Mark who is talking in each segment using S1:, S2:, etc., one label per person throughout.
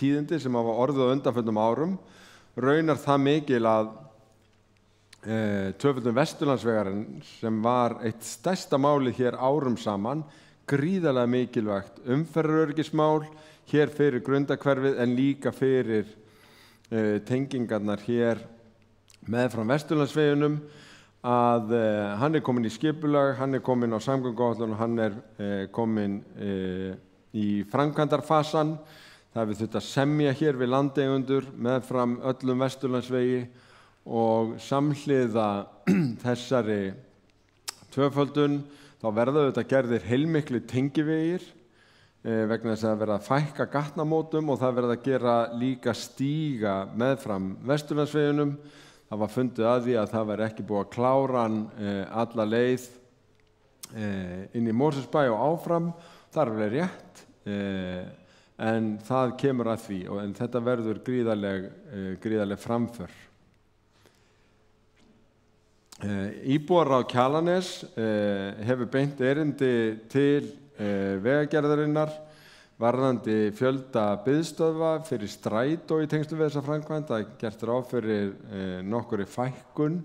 S1: tíðindi sem hafa orðið á undanförnum árum. Raunar það mikil að tvöföldun Vesturlandsvegarinn sem var eitt stærsta máli hér árum saman, gríðarlega mikilvægt umferðaröryggismál hér fyrir Grundarhverfið en líka fyrir tengingarnar hér meðfram Vesturlandsveginum, að hann komin í skipulag, hann komin á samgönguáætlun og hann komin í framkvæmdarfasann. Það við þurft að semja hér við landeigendur meðfram öllum Vesturlandsvegi og samhliða þessari tvöföldun þá verða auðvitað gerðir heilmiklir tengivegir vegna þess að verða að fækka gatnamótum og það verða að gera líka stíga meðfram Vesturlandsveginum. Það var fundið að því að það væri ekki búið að klára hann alla leið inn í Mosfellsbæ og áfram. Það er alveg rétt, en það kemur að því en þetta verður gríðarleg framför. Íbúar á Kjalarnes hefur beint erindi til Vegagerðarinnar varðandi fjölda biðstöðva fyrir strætó í tengslum við þessa framkvæmd. Það er gert ráð fyrir nokkurri fækkun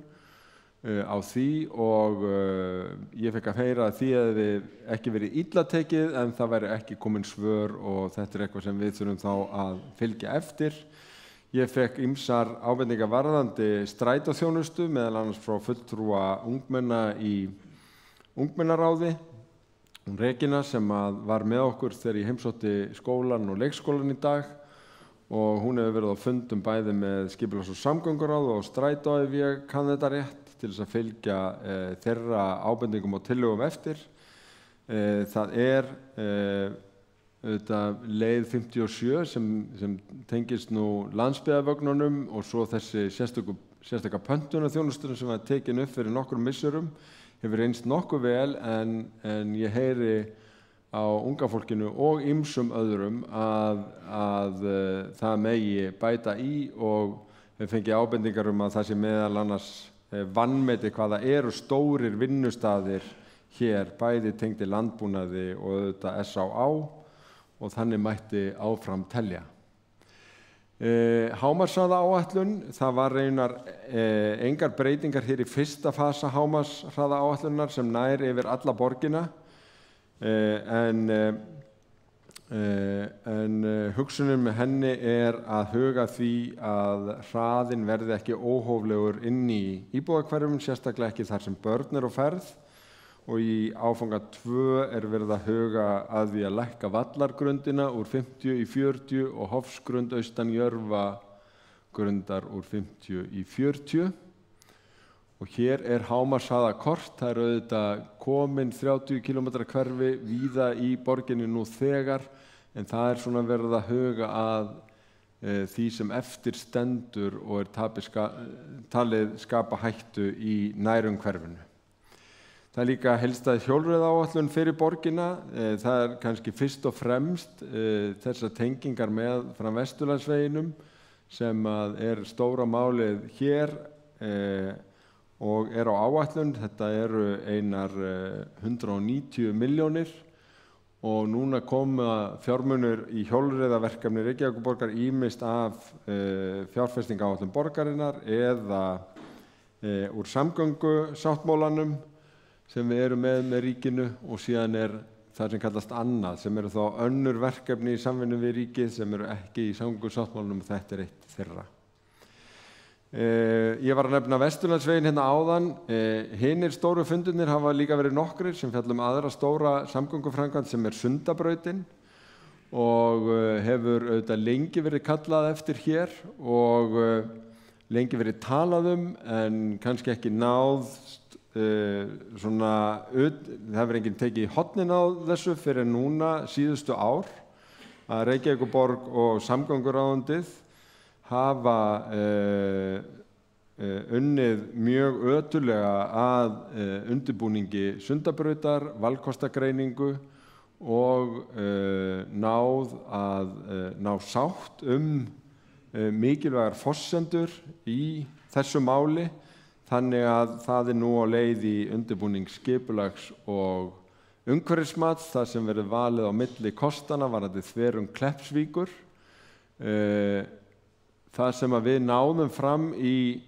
S1: á því og ég fekk að heyra að því hefði ekki verið illa tekið en það væri ekki komin svör og þetta er eitthvað sem við þurfum þá að fylgja eftir. Ég fekk ýmsar ábendingar varðandi strætóþjónustu meðal annars frá fulltrúa ungmenna í ungmennaráði. Regína sem var með okkur þegar ég heimsótti skólan og leikskólan í dag og hún hefur verið á fundum bæði með skipulags- og samgönguráð og strætó ef ég kann þetta rétt til þess að fylgja þeirra ábendingum og tillögum eftir. Það leið 57 sem tengist nú landsbyggðarvögnunum og svo þessi sérstaka pöntunarþjónustunum sem var tekin upp fyrir nokkrum misserum hefur reynst nokkuð vel en ég heyri á unga fólkinu og ýmsum öðrum að það megi bæta í og við fengið ábendingar að það sé meðal annars vanmeti hvað það eru stórir vinnustaðir hér bæði tengdir landbúnaði og auðvitað SÁÁ og þannig mætti áfram telja. Hámarkshraðaáætlun, það var raunar engar breytingar hér í fyrsta fasa hámarkshraðaáætlunar sem nær yfir alla borgina en hugsunin með henni er að huga því að hraðinn verði ekki óhóflegur inn í íbúðahverfum, sérstaklega ekki þar sem börn eru á ferð. Og í áfanga 2 er verið að huga að því að lækka vallargrundina úr 50 í 40 og Hofsgrund austan Jörfagrundar úr 50 í 40. Og hér er hámarkshraðakort, það er auðvitað komin 30 km hverfi víða í borginni nú þegar, en það er svona verið að huga að því sem eftir stendur og er talið skapa hættu í nærumhverfinu. Það er líka heildstæð hjólreiðaáætlun fyrir borgina. Það er kannski fyrst og fremst þessar tengingar með frá Vesturlandsveginum sem er stóra málið hér og er á áætlun. Þetta eru einar 190 milljónir og núna koma fjármunir í hjólreiðaverkefni Reykjavíkurborgar ýmist af fjárfestingaráætlun borgarinnar eða úr samgöngusáttmálanum sem við erum með ríkinu og síðan er það sem kallast annað sem eru þá önnur verkefni í samvinnu við ríkið sem eru ekki í samgöngusáttmálanum og þetta er eitt þeirra. Ég var að nefna Vesturlandsveginn hérna áðan. Hinir stóru fundurnir hafa líka verið nokkrir sem fjalla aðra stóra samgönguframkvæmd sem er Sundabrautin og hefur auðvitað lengi verið kallað eftir hér og lengi verið talað en kannski ekki náðst það hefur enginn tekið í hornin á þessu fyrir núna síðustu ár að Reykjavíkurborg og samgönguráðuneytið hafa unnið mjög ötullega að undirbúningi Sundabrautar, valkostagreiningu og náð að ná sátt mikilvægar forsendur í þessu máli. Þannig að það er nú á leið í undirbúning skipulags og umhverfismats þar sem verður valið á milli kostana varðandi þverun Kleppsvíkur Það sem að við náðum fram í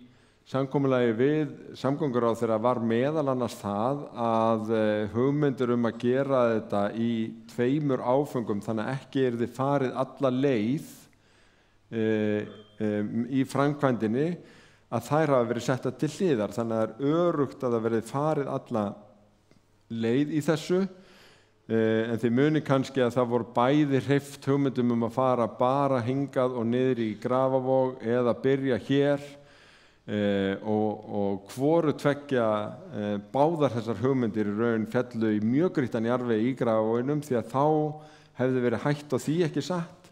S1: samkomulagi við samgönguráðherra var meðal annars það að hugmyndir að gera þetta í 2 áföngum þannig að ekki yrði farið alla leið í framkvæmdinni, að þær hafa verið settar til hliðar, þannig að það öruggt að það verið farið alla leið í þessu. En þið muni kannski að það voru bæði hreyft hugmyndum að fara bara hingað og niður í Grafarvog eða byrja hér, og hvoru tveggja báðar þessar hugmyndir í raun fjallu í mjög grýttan jarðveg í Grafarvoginum, því að þá hefði verið hætt á því, ekki satt,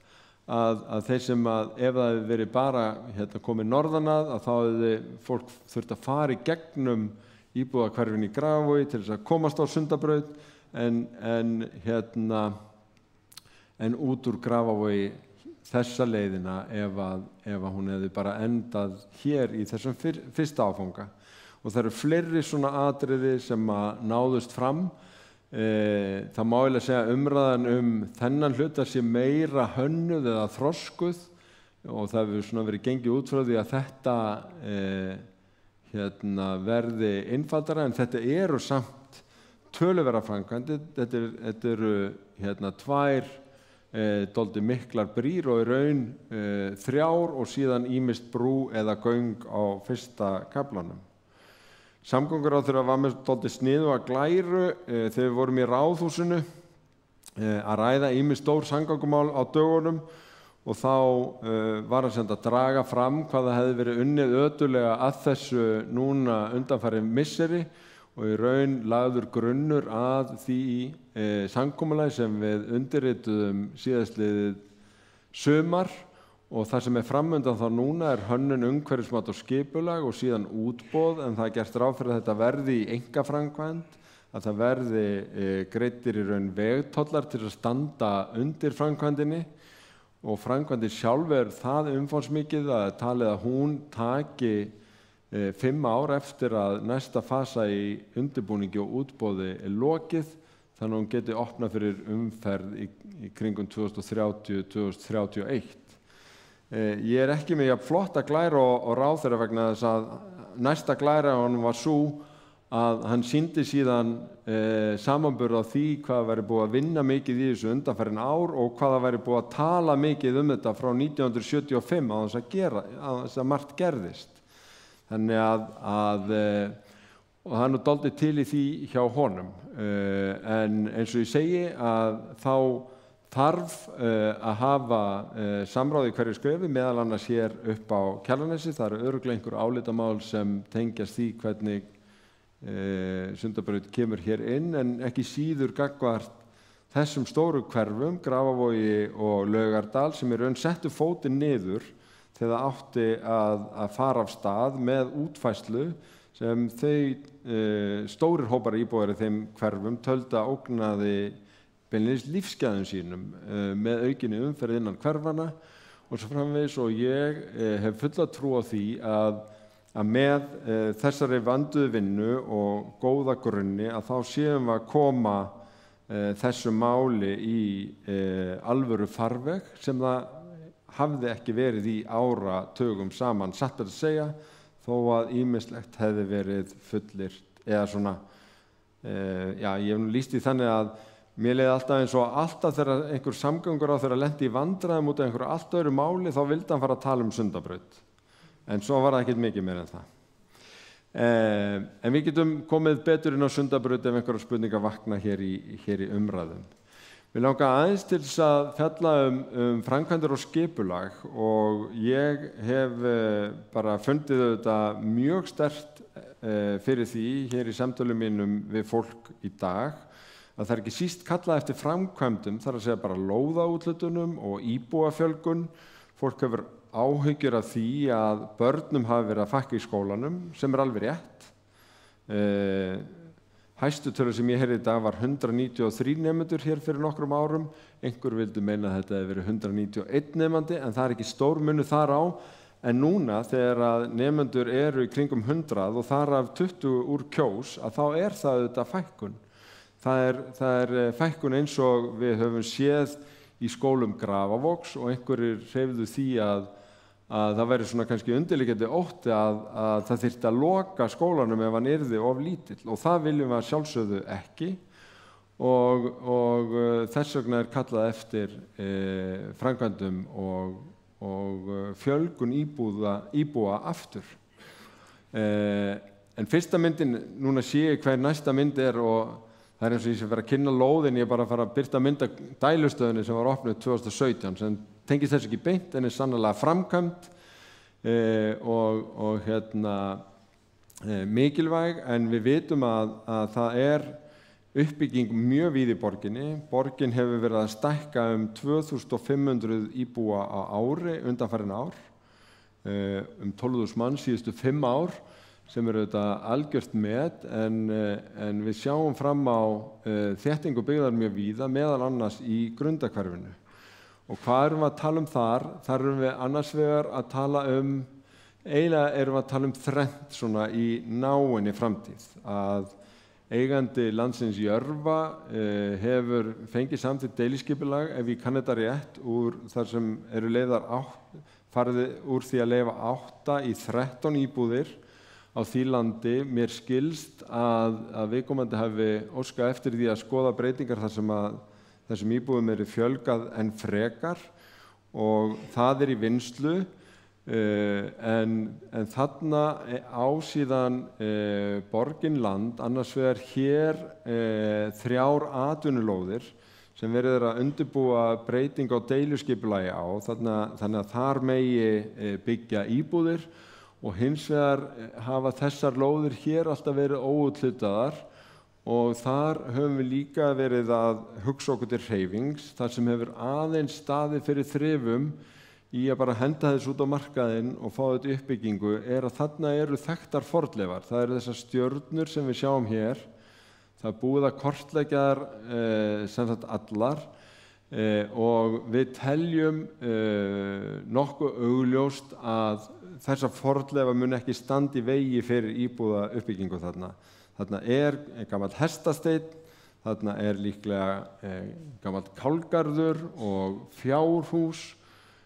S1: að þeir sem ef það hefði verið bara komið norðan að þá hefði fólk þurft að fara í gegnum íbúðahverfin í Grafarvogi til þess að komast á Sundabraut, en út úr Grafarvogi þessa leiðina ef hún hefði bara endað hér í þessum fyrsta áfanga. Og það eru fleiri svona atriði sem náðust fram. Það má eiginlega segja umræðan þennan hluta sé meira hönnuð eða þroskuð, og það hefur svona verið gengið út frá því að þetta verði einfaldara, en þetta eru samt töluverðar framkvæmdir. Þetta eru 2 dálítið miklar brýr og í raun 3 og síðan ýmist brú eða göng á fyrsta kaflanum. Samgönguráðherra var með dálítið sniðuga glæru þegar við vorum í Ráðhúsinu að ræða ýmis stór samgöngumál á dögunum, og þá var að draga fram hvað það hefði verið unnið ötullega að þessu núna undanfarin misseri, og í raun lagður grunnur að því samkomulagi sem við undirrituðum síðastliðið sumar, og það sem framundan þá núna hönnun, umhverfismat og skipulag og síðan útboð, en það gert ráð fyrir að þetta verði í einkaframkvæmd, að það verði greiddir í raun vegtollar til að standa undir framkvæmdinni, og framkvæmdin sjálf það umfangsmikið að talið að hún taki 5 ár eftir að næsta fasa í undirbúningi og útboði lokið, þannig að hún geti opnað fyrir umferð í kringum 2030-2031. Ég ekki með jafn flotta glæru og ráðherra, vegna þess að næsta glæra honum var sú að hann sýndi síðan samanburð á því hvað væri búið að vinna mikið í þessu undanfarin ár og hvað það væri búið að tala mikið þetta frá 1975 á þess að margt gerðist. Þannig og það er nú dálítið til í því hjá honum, en eins og ég segi að þá þarf að hafa samráð í hverju skrefi, meðal annars hér upp á Kjalarnesi. Það eru örugglega einhver álitamál sem tengjast því hvernig Sundabraut kemur hér inn, en ekki síður gagnvart þessum stóru hverfum, Grafarvogi og Laugardal, sem í raun settu fótinn niður þegar það átti að fara af stað með útfærslu sem stórir hópar íbúar í þeim hverfum töldu að ógnaði beinlínis lífsgæðum sínum með aukinni umferð innan hverfanna og svo framvegis, og ég hef fulla trú á því að með þessari vanduðu vinnu og góða grunni að þá séum við að koma þessu máli í alvöru farveg sem það hafði ekki verið í áratugum saman, satt að segja, þó að ýmislegt hefði verið fullyrt eða svona, ég hef nú lýst því þannig að mér leiði alltaf eins og alltaf þegar einhver samgönguráðherra lenti í vandræðum út af einhverju allt öðru máli, þá vildi hann fara að tala Sundabraut, en svo var það ekkert mikið meira en það. En við getum komið betur inn á Sundabraut ef einhverjar spurningar vakna hér í umræðum. Mér langar aðeins til þess að fjalla framkvæmdir og skipulag, og ég hef bara fundið þetta mjög sterkt fyrir því hér í samtölum mínum við fólk í dag að það ekki síst kallað eftir framkvæmdum, þar að segja bara lóðaúthlutunum og íbúafjölgun. Fólk hefur áhyggjur af því að börnum hafi verið að fækka í skólanum, sem alveg rétt. Hæstu tölu sem ég heyrði í dag var 193 nemendur hér fyrir nokkrum árum. Einhver vildu meina að þetta hefði verið 191 nemandi, en það er ekki stór munur þar á. En núna þegar að nemendur eru í kringum 100 og þar af 20 úr Kjós, að þá er það auðvitað fækkun. Það er fækkun eins og við höfum séð í skólum Grafarvogs og einhverjir hreyfðu því að það væri svona kannski undirliggjandi ótti að það þyrfti að loka skólanum ef hann yrði of lítill, og það viljum við að sjálfsögðu ekki, og þess vegna kallað eftir framkvæmdum og fjölgun íbúa aftur. En fyrsta myndin, núna sé ég hver næsta mynd og það eins og ég sem vera að kynna lóðin, ég bara að fara að birta mynd af dælustöðinni sem var opnuð 2017, sem tengist þess ekki beint en sannarlega framkvæmd og mikilvæg, en við vitum að það uppbygging mjög víð í borginni. Borgin hefur verið að stækka 2500 íbúa á ári undanfarin ár, 12.000 manns síðustu 5 ár, sem þetta algjört met, en við sjáum fram á þéttingu byggðar mjög víða, meðal annars í Grundarhverfinu. Og hvað erum við að tala þar? Þar erum við annars vegar að tala eiginlega erum við að tala þrennt svona í náinni framtíð, að eigandi landsins Jörfa hefur fengið samþykkt deiliskipulag, ef ég kann þetta rétt, úr þar sem eru leyfðar farið úr því að leyfa 8 í 13 íbúðir á því landi. Mér skilst að viðkomandi hafi óskað eftir því að skoða breytingar þar sem þessum íbúðum fjölgað enn frekar, og það í vinnslu, en þarna á síðan borgin land, annars vegar hér 3 atvinnulóðir sem verið að undirbúa breyting á deiluskipulagi á, þannig að þar megi byggja íbúðir, og hins vegar hafa þessar lóðir hér alltaf verið óúthlutaðar, og þar höfum við líka verið að hugsa okkur til hreyfings, þar sem hefur aðeins staðið fyrir þrifum í að bara henda þess út á markaðinn og fá þetta uppbyggingu, að þarna eru þekktar fornleifar. Það eru þessar stjörnur sem við sjáum hér, það búið að kortleggja þær sem sagt allar, og við teljum nokkuð augljóst að þessar fornleifa mun ekki standa í vegi fyrir íbúða uppbyggingu þarna. Þarna gamall hestasteinn, þarna líklega gamall kálgarður og fjárhús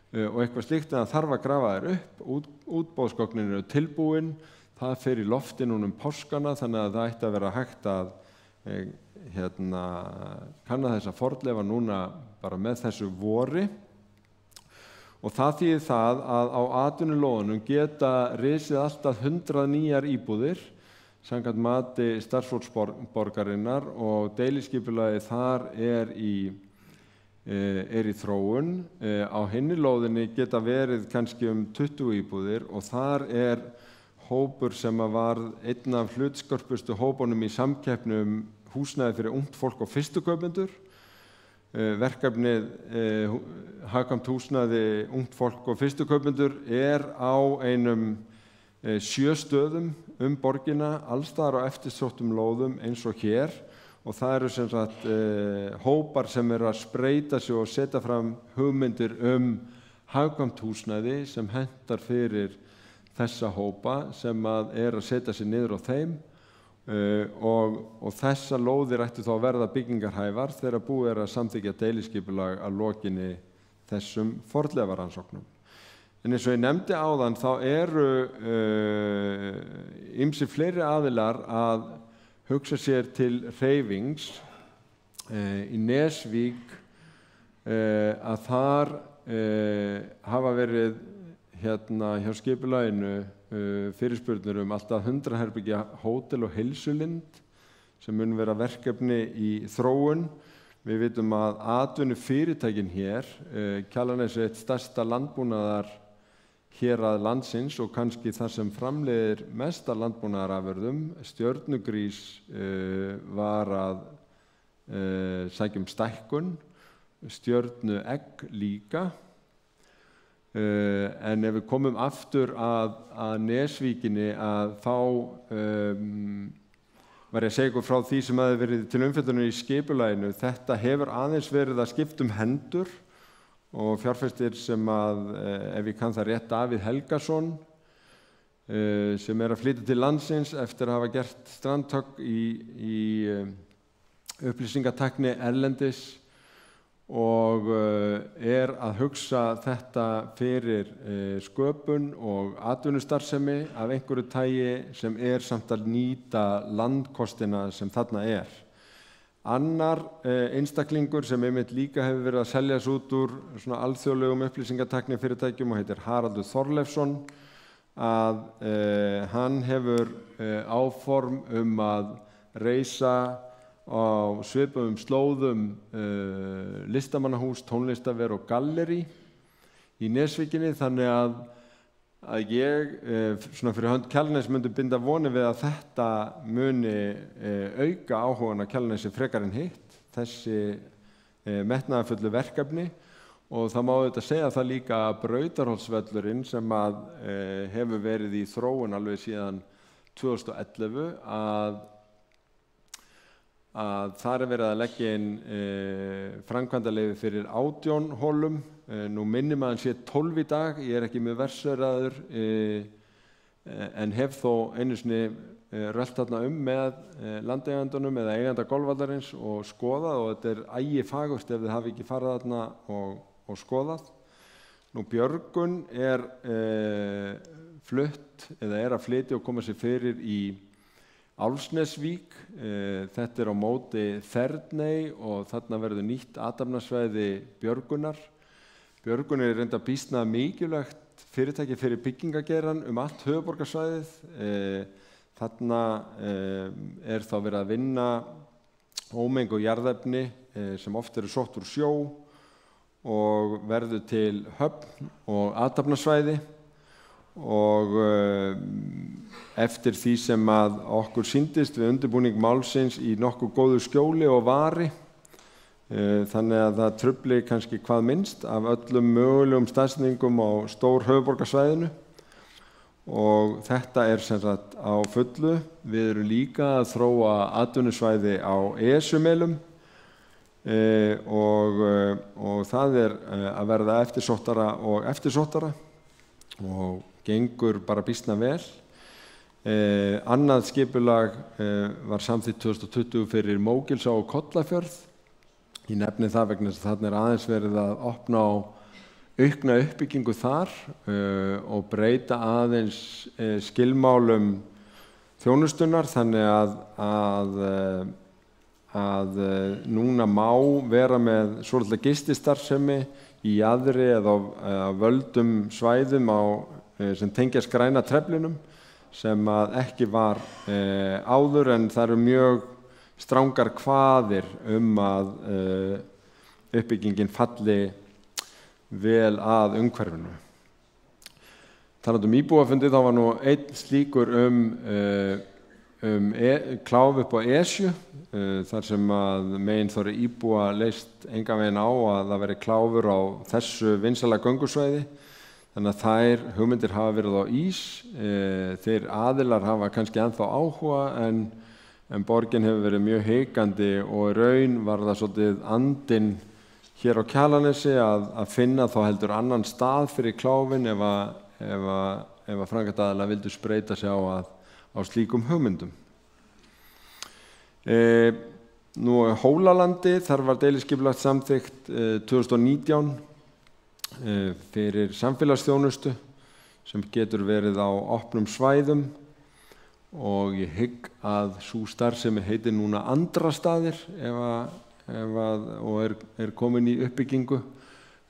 S1: og eitthvað slíkt, en það þarf að grafa þær upp. Útboðsgögnin eru tilbúin, það fer í lofti núna páskana, þannig að það ætti að vera hægt að kanna þessa fornleifa núna bara með þessu vori. Og það þýðir það að á atvinnulóðunum geta risið alltaf 100 nýjar íbúðir samkvæmt mati starfsfólks borgarinnar, og deiliskipulagið þar í þróun. Á hinni lóðinni geta verið kannski 20 íbúðir, og þar hópur sem var einn af hlutskörpustu hópunum í samkeppni húsnæði fyrir ungt fólk og fyrstu kaupendur. Verkefnið hagkvæmt húsnæði ungt fólk og fyrstu kaupendur á einum 7 stöðum borgina, alls staðar á eftirsóttum lóðum eins og hér, og það eru sem sagt hópar sem eru að spreyta sig og setja fram hugmyndir hagkvæmt húsnæði sem hentar fyrir þessa hópa sem að setja sig niður á þeim. Og þessar lóðir ættu þá að verða byggingarhæfar þegar búið að samþykkja deiliskipulag að lokinni þessum fornleifarannsóknum. En eins og ég nefndi áðan, þá eru ýmsir fleiri aðilar að hugsa sér til hreyfings. Í Nesvík að þar hafa verið hjá skipulaginu fyrirspurnir alltaf 100 herbergja hótel og heilsulind sem mun vera verkefni í þróun. Við vitum að atvinnufyrirtækin hér, Kjalarnes eitt stærsta landbúnaðar hérað landsins og kannski það sem framleiðir mest af landbúnaðarafurðum. Stjörnugrís var að sækja stækkun, stjörnuegg líka. En ef við komum aftur að Nesvíkinni, þá var ég að segja ykkur frá því sem hefði verið til umfjöllunar í skipulaginu. Þetta hefur aðeins verið að skipta hendur, og fjárfestir sem ef ég kann það rétt, Davíð Helgason, sem að flytja til landsins eftir að hafa gert strandhögg í upplýsingatækni erlendis, og að hugsa þetta fyrir sköpun og atvinnustarfsemi af einhverju tagi sem samt að nýta landkostina sem þarna Annar einstaklingur sem einmitt líka hefur verið að seljast út úr svona alþjóðlegum upplýsingatæknifyrirtækjum og heitir Haraldur Þorleifsson, að hann hefur áform að reisa á svipuðum slóðum listamannahús, tónlistarver og gallerí í Nesvíkinni, þannig að ég svona fyrir hönd Kjalarness myndi binda vonir við að þetta muni auka áhugann á Kjalarnessi frekar en hitt, þessi metnaðarfullu verkefni. Og það má auðvitað segja það líka að Brautarholtsvöllurinn sem hefur verið í þróun alveg síðan 2011 að þar verið að leggja inn framkvæmdaleyfi fyrir 18 holum. Nú minnir maður sé 12 í dag, ég ekki með versöraður en hef þó einu sinni rölt þarna með landeigendunum eða eiganda golfvallarins og skoðað, og þetta ægifagurt ef þið hafi ekki farið þarna og skoðað. Nú Björgun flutt eða að flytja og koma sér fyrir í Álfsnesvík. Þetta á móti Þerney og þarna verður nýtt athafnasvæði Björgunar. Björgun reynda býsna mikilvægt fyrirtæki fyrir byggingageirann allt höfuðborgarsvæðið. Þarna þá verið að vinna ómenguð jarðefni sem oft eru sótt úr sjó og verður til höfn og athafnasvæði. Og eftir því sem að okkur sýndist við undirbúning málsins í nokkuð góðu skjóli og vari, þannig að það trufli kannski hvað minnst af öllum mögulegum staðsetningum á stór höfuðborgarsvæðinu, og þetta sem sagt á fullu. Við erum líka að þróa atvinnusvæði á Esjumelum og það að verða eftirsóttara og eftirsóttara og gengur bara býsna vel. Annað skipulag var samþykkt 2020 fyrir Mógilsá og Kollafjörð. Ég nefni það vegna þess að þarna aðeins verið að opna á aukna uppbyggingu þar og breyta aðeins skilmálum þjónustunnar, þannig að núna má vera með svolítið gististarfsemi í jaðri eða á völdum svæðum sem tengjast græna treflinum, sem að ekki var áður, en það eru mjög strangar kvaðir að uppbyggingin falli vel að umhverfinu. Talandi íbúafundi, þá var nú einn slíkur kláf upp á Esju, þar sem að meginþorri íbúa leist engan veginn á að það veri kláfur á þessu vinsæla göngusvæði. Þannig að þær hugmyndir hafa verið á ís. Þeir aðilar hafa kannski ennþá áhuga, en borgin hefur verið mjög hikandi, og í raun var það svolítið andinn hér á Kjalarnesi að finna þá heldur annan stað fyrir kláfin ef að framkvæmdaraðilar vildu spreyta sig á slíkum hugmyndum. Nú Hólalandi, þar var deiliskipulagt samþykkt 2019 fyrir samfélagsþjónustu sem getur verið á opnum svæðum, og ég hygg að sú starfsemi heitir núna Andrastaðir og komin í uppbyggingu,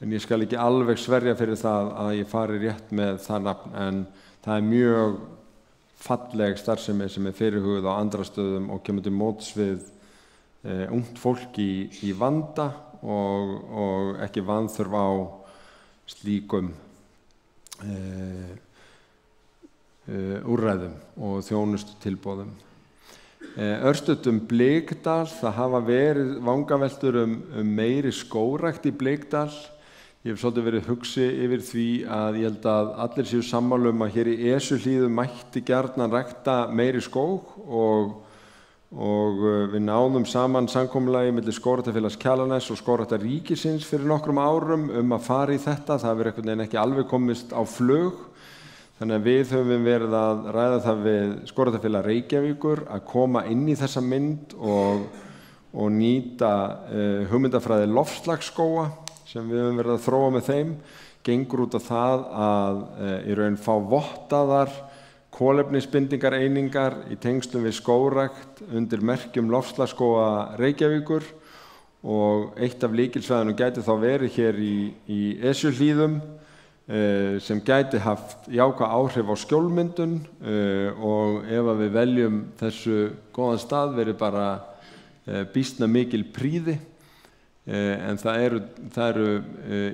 S1: en ég skal ekki alveg sverja fyrir það að ég fari rétt með það nafn, en það mjög falleg starfsemi sem fyrirhuguð á Andrastöðum og kemur til móts við ungt fólk í vanda og ekki vanþörf á slíkum úrræðum og þjónustutilboðum. Örstutt Blikdal, það hafa verið vangaveltur meiri skógrækt í Blikdal. Ég hef svolítið verið hugsi yfir því að ég held að allir séu sammála að hér í Esjuhlíðu mætti gjarnan rækta meiri skóg, og við náðum saman samkomulagi milli Skógræktarfélags Kjalarness og Skógræktar ríkisins fyrir nokkrum árum að fara í þetta. Það hefur einhvern veginn ekki alveg komist á flug, þannig að við höfum verið að ræða það við Skógræktarfélag Reykjavíkur að koma inn í þessa mynd og nýta hugmyndafræði loftslagsskóga sem við höfum verið að þróa með þeim, gengur út á það að í raun fá vottaðar kolefnisbindingareiningar í tengslum við skógrækt undir merkjum loftslagsskóga Reykjavíkur, og eitt af lykilsvæðunum gæti þá verið hér í Esjuhlíðum sem gæti haft jákvæð áhrif á skjólmyndun, og ef að við veljum þessu góðan stað verið bara býsna mikil prýði, en það eru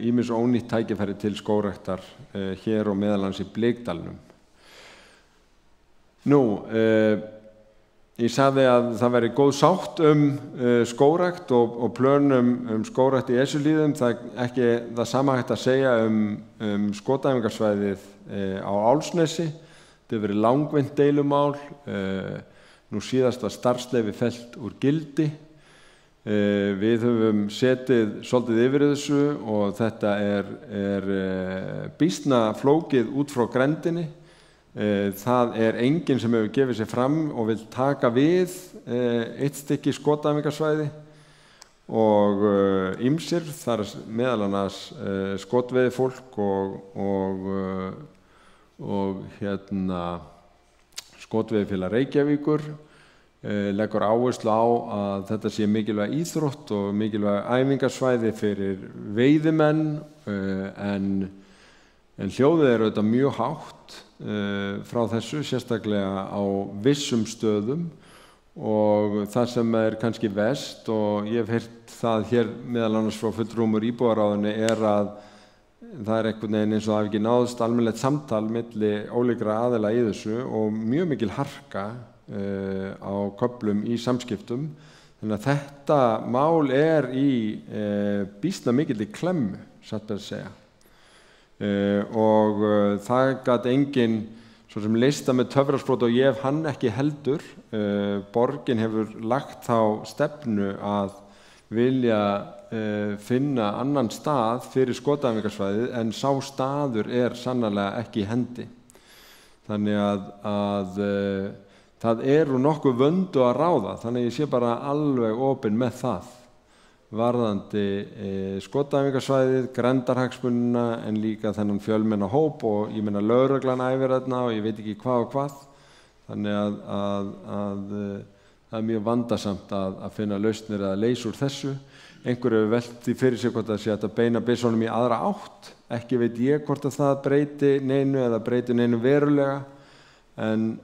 S1: ýmis ónýtt tækifæri til skógræktar hér og meðal annars í Blikdalnum. Ég sagði að það væri góð sátt skógrækt og plönum skógrækt í Esjuhlíðum. Það er ekki það sama hægt að segja skotæfingarsvæðið á Álfsnesi. Þetta hefur verið langvinnt deilumál. Nú síðast var starfsleyfi fellt úr gildi. Við höfum setið svolítið yfir þessu og þetta er býsna flókið út frá grenndinni. Það er enginn sem hefur gefið sér fram og vil taka við eitt stykki skotæfingarsvæði, og ýmsir, þar meðal annars skotveiðifólk og skotveiðifélag Reykjavíkur leggur áherslu á að þetta sé mikilvæg íþrótt og mikilvæg æfingarsvæði fyrir veiðimenn, en hljóðið er auðvitað mjög hátt frá þessu, sérstaklega á vissum stöðum, og það sem er kannski verst, og ég hef heyrt það hér meðal annars frá fulltrúum úr íbúðaráðinu, er að það er einhvern veginn eins og það hafi ekki náðst almennilegt samtal milli ólíkra aðila í þessu og mjög mikil harka á köflum í samskiptum. Þannig að þetta mál er í býsna mikilli klemmu, satt best að segja. Og það gat enginn svo sem leysta með töfrasprot, og ég hef hann ekki heldur. Borgin hefur lagt þá stefnu að vilja finna annan stað fyrir skotæfingarsvæðið, en sá staður er sannarlega ekki í hendi. Þannig að það eru nokkuð vöndu að ráða, þannig ég sé bara alveg opinn með það varðandi skotæfingarsvæðið, grenndarhagsmunina, en líka þennan fjölmenna hóp, og ég meina lögreglan æfir þarna og ég veit ekki hvað og hvað. Þannig að það er mjög vandasamt að finna lausnir eða leysa úr þessu. Einhver hefur velt því fyrir sig hvort það sé hægt að beina byssunum í aðra átt. Ekki veit ég hvort að það breyti neinu eða breyti neinu verulega, en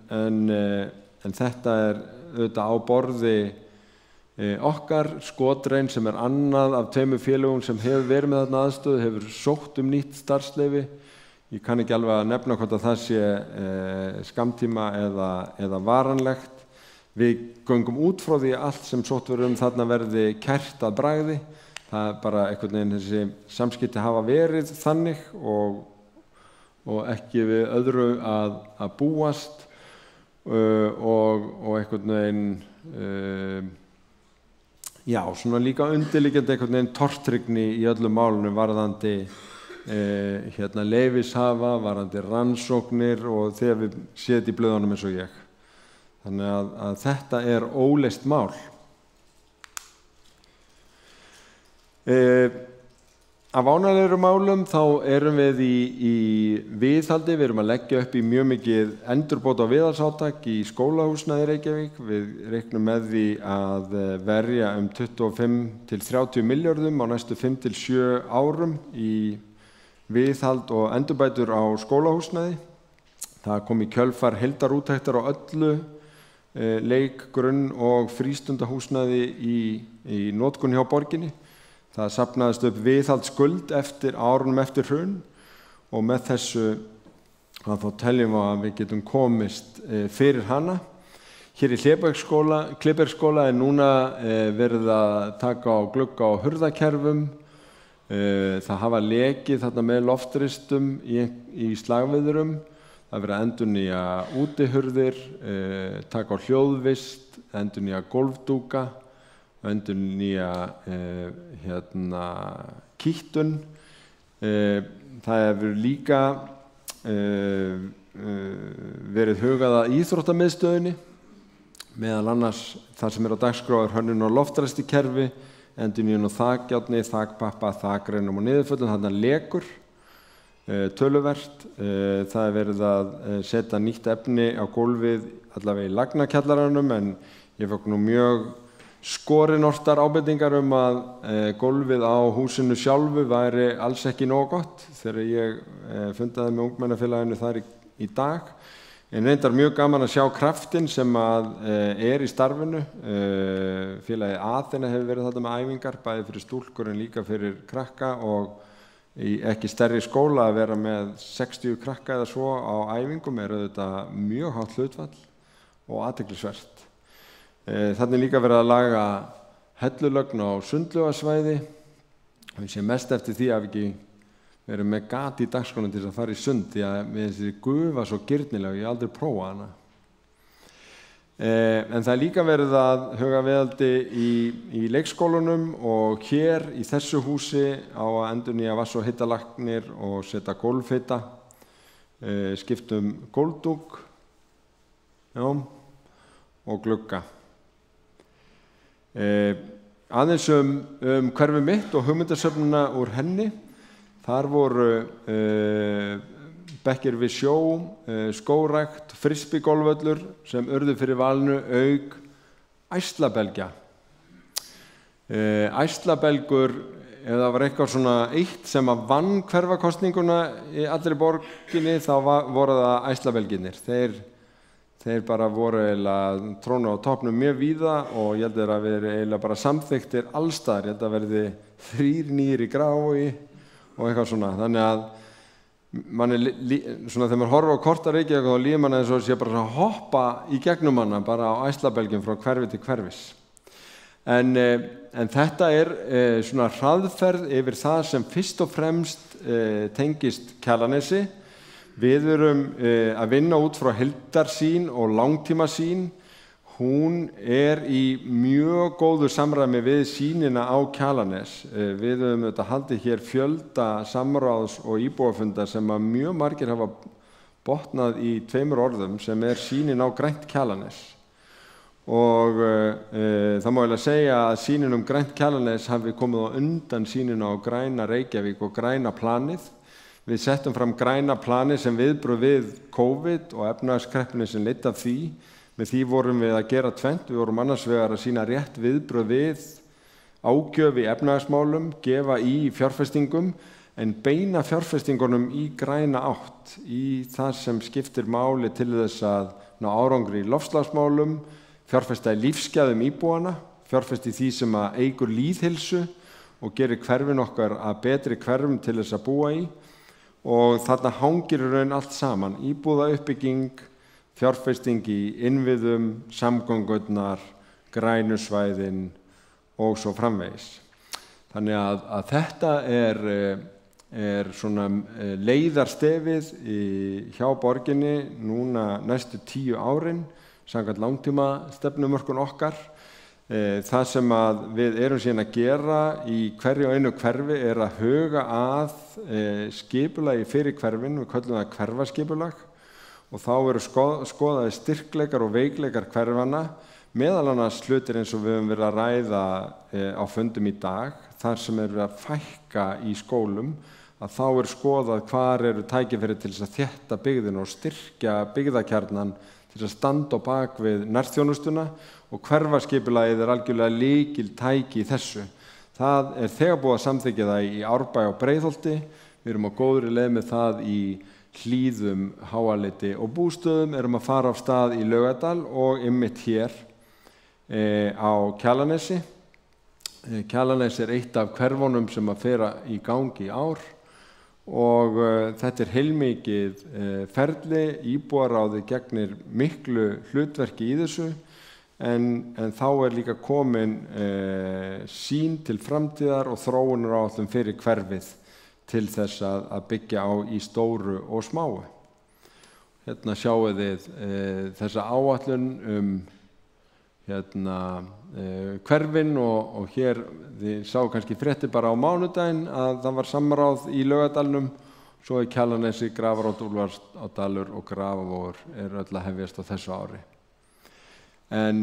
S1: þetta er auðvitað á borði okkar. Skotrein, sem er annað af tveimur félögum sem hefur verið með þarna aðstöðu, hefur sótt nýtt starfsleyfi. Ég kann ekki alveg að nefna hvort að það sé skammtíma eða varanlegt. Við göngum út frá því að allt sem sótt verður þarna verði kært að bragði. Það er bara einhvern veginn þessi samskipti hafa verið þannig, og ekki við öðru að búast, og einhvern veginn já, svona líka undirliggjandi einhvern veginn tortryggni í öllum málunum varðandi leyfishafa, varðandi rannsóknir, og þegar við séum í blöðunum eins og ég. Þannig að þetta er óleyst mál. Af ánægjulegum málum þá erum við í viðhaldi. Við erum að leggja upp í mjög mikið endurbóta og viðhaldsátak í skólahúsnæði í Reykjavík. Við reiknum með því að verja 25 til 30 milljörðum á næstu 5 til 7 árum í viðhald og endurbætur á skólahúsnæði. Það kom í kjölfar heildarúttektar á öllu leik-, grunn- og frístundahúsnæði í notkun hjá borginni. Það safnaðist upp viðhaldsskuld eftir árunum eftir hrun, og með þessu þá teljum við að við getum komist fyrir hana. Hér í Klébergsskóla er núna verið að taka á glugga- og hurðakerfum. Það hafa lekið þarna með loftristum í slagviðrum. Það er verið að endurnýja útihurðir, taka á hljóðvist, endurnýja gólfdúka, endurnýja kýttun. Það hefur líka verið hugað að íþróttamiðstöðinni. meðal annars það sem á dagskrá hönnun og loftræstikerfi, endurnýjun og þakjárni, þakpappa, þakreinum og niðurföllum, þarna lekur töluvert. Það verið að setja nýtt efni á gólfið allavega í lagnakjallaranum, en ég fekk nú mjög skorinortar ábendingar að gólfið á húsinu sjálfu væri alls ekki nógu gott þegar ég fundaði með ungmennafélaginu þar í dag. En reyndar mjög gaman að sjá kraftinn sem í starfinu. Félagið Aþena hefur verið þarna með æfingar, bæði fyrir stúlkur en líka fyrir krakka, og í ekki stærri skóla að vera með 60 krakka eða svo á æfingum auðvitað mjög hátt hlutfall og athyglisvert. Þannig líka verið að laga hellulögn á Sundlaugasvæði. Ég sé mest eftir því að við ekki verið með gat í dagskrána til að fara í sund, því að með þessi gufa svo girnilega, ég hef aldrei prófað hana. En það líka verið að huga viðhaldi í leikskólunum, og hér í þessu húsi á að endurnýja vatns- og hitalagnir og setja gólfhita, skiptum gólfdúk og glugga. Aðeins hverfi mitt og hugmyndasöfnuna úr henni. Þar voru bekkir við sjó, skógrækt, frisbygolfvöllur sem urðu fyrir valinu, auk æslabelgja. Æslabelgur, ef það var eitthvað svona eitt sem vann hverfakosninguna í allri borginni, þá voru það æslabelginir. Þeir bara voru eiginlega trónu á toppnum mjög víða, og ég held að vera eiginlega bara samþykktir allstaðar. Ég held að verði 3 nýr í Grái og eitthvað svona. Þannig að svona, þegar maður horfir á kort af Reykjavík, þá líður manni eins og sé bara að hoppa í gegnum hana bara á æslabelgjum frá hverfi til hverfis. En þetta svona hraðferð yfir það sem fyrst og fremst tengist Kjalarnesi. Við erum að vinna út frá heildarsýn og langtímasýn. Hún í mjög góðu samræmi við sýnina á Kjalarnes. Við höfum haldið hér fjölda samráðs- og íbúafunda sem mjög margir hafa botnað í 2 orðum, sem sýnin á grænt Kjalarnes. Og það má eiginlega segja að sýnin grænt Kjalarnes hafi komið á undan sýnina á græna Reykjavík og græna planið. Við settum fram græna planið sem viðbrögð við COVID og efnahagskreppunni sem leiddi af því. Með því vorum við að gera tvennt. Við vorum annars vegar að sýna rétt viðbrögð við ágjöf í efnahagsmálum, gefa í fjárfestingum, en beina fjárfestingunum í græna átt, í það sem skiptir máli til þess að ná árangri í loftslagsmálum, fjárfesta í lífsgæðum íbúanna, fjárfesta í því sem eykur lýðheilsu og gerir hverfin okkar að betri hverfum til þess að búa í. Og þarna hangir í raun allt saman: íbúðauppbygging, fjárfesting í innviðum, samgöngurnar, grænu svæðin og svo framvegis. Þannig að þetta svona leiðarstefið hjá borginni núna næstu 10 árin, samkvæmt langtímastefnumörkun okkar. Það sem við erum síðan að gera í hverju og einu hverfi að huga að skipulagi fyrir hverfin. Við köllum það hverfaskipulag, og þá eru skoðaðir styrkleikar og veikleikar hverfanna, meðal annars hlutir eins og við höfum verið að ræða á fundum í dag, þar sem verið að fækka í skólum, að þá skoðað hvar eru tækifæri til þess að þétta byggðina og styrkja byggðakjarnan til að standa á bak við nærþjónustuna, og hverfaskipulagið algjörlega lykiltæki í þessu. Það þegar búið að samþykkja það í Árbæ og Breiðholti. Við erum á góðri leið með það í Hlíðum, Háaleiti og Bústöðum, erum að fara af stað í Laugardal og einmitt hér á Kjalarnesi. Kjalarnes eitt af hverfunum sem að fara í gangi í ár, og þetta heilmikið ferli. Íbúaráðið gegnir miklu hlutverki í þessu, en þá líka komin sýn til framtíðar og þróunaráætlun fyrir hverfið til þess að byggja á í stóru og smáu. Hérna sjáum þið þessa áætlun hverfin, og hér þið sáu kannski fréttir bara á mánudaginn að það var samráð í Laugardalnum. Svo Kjalarnesi, Grafarholt, Úlfarsárdalur og Grafarvogur öll að hefjast á þessu ári. En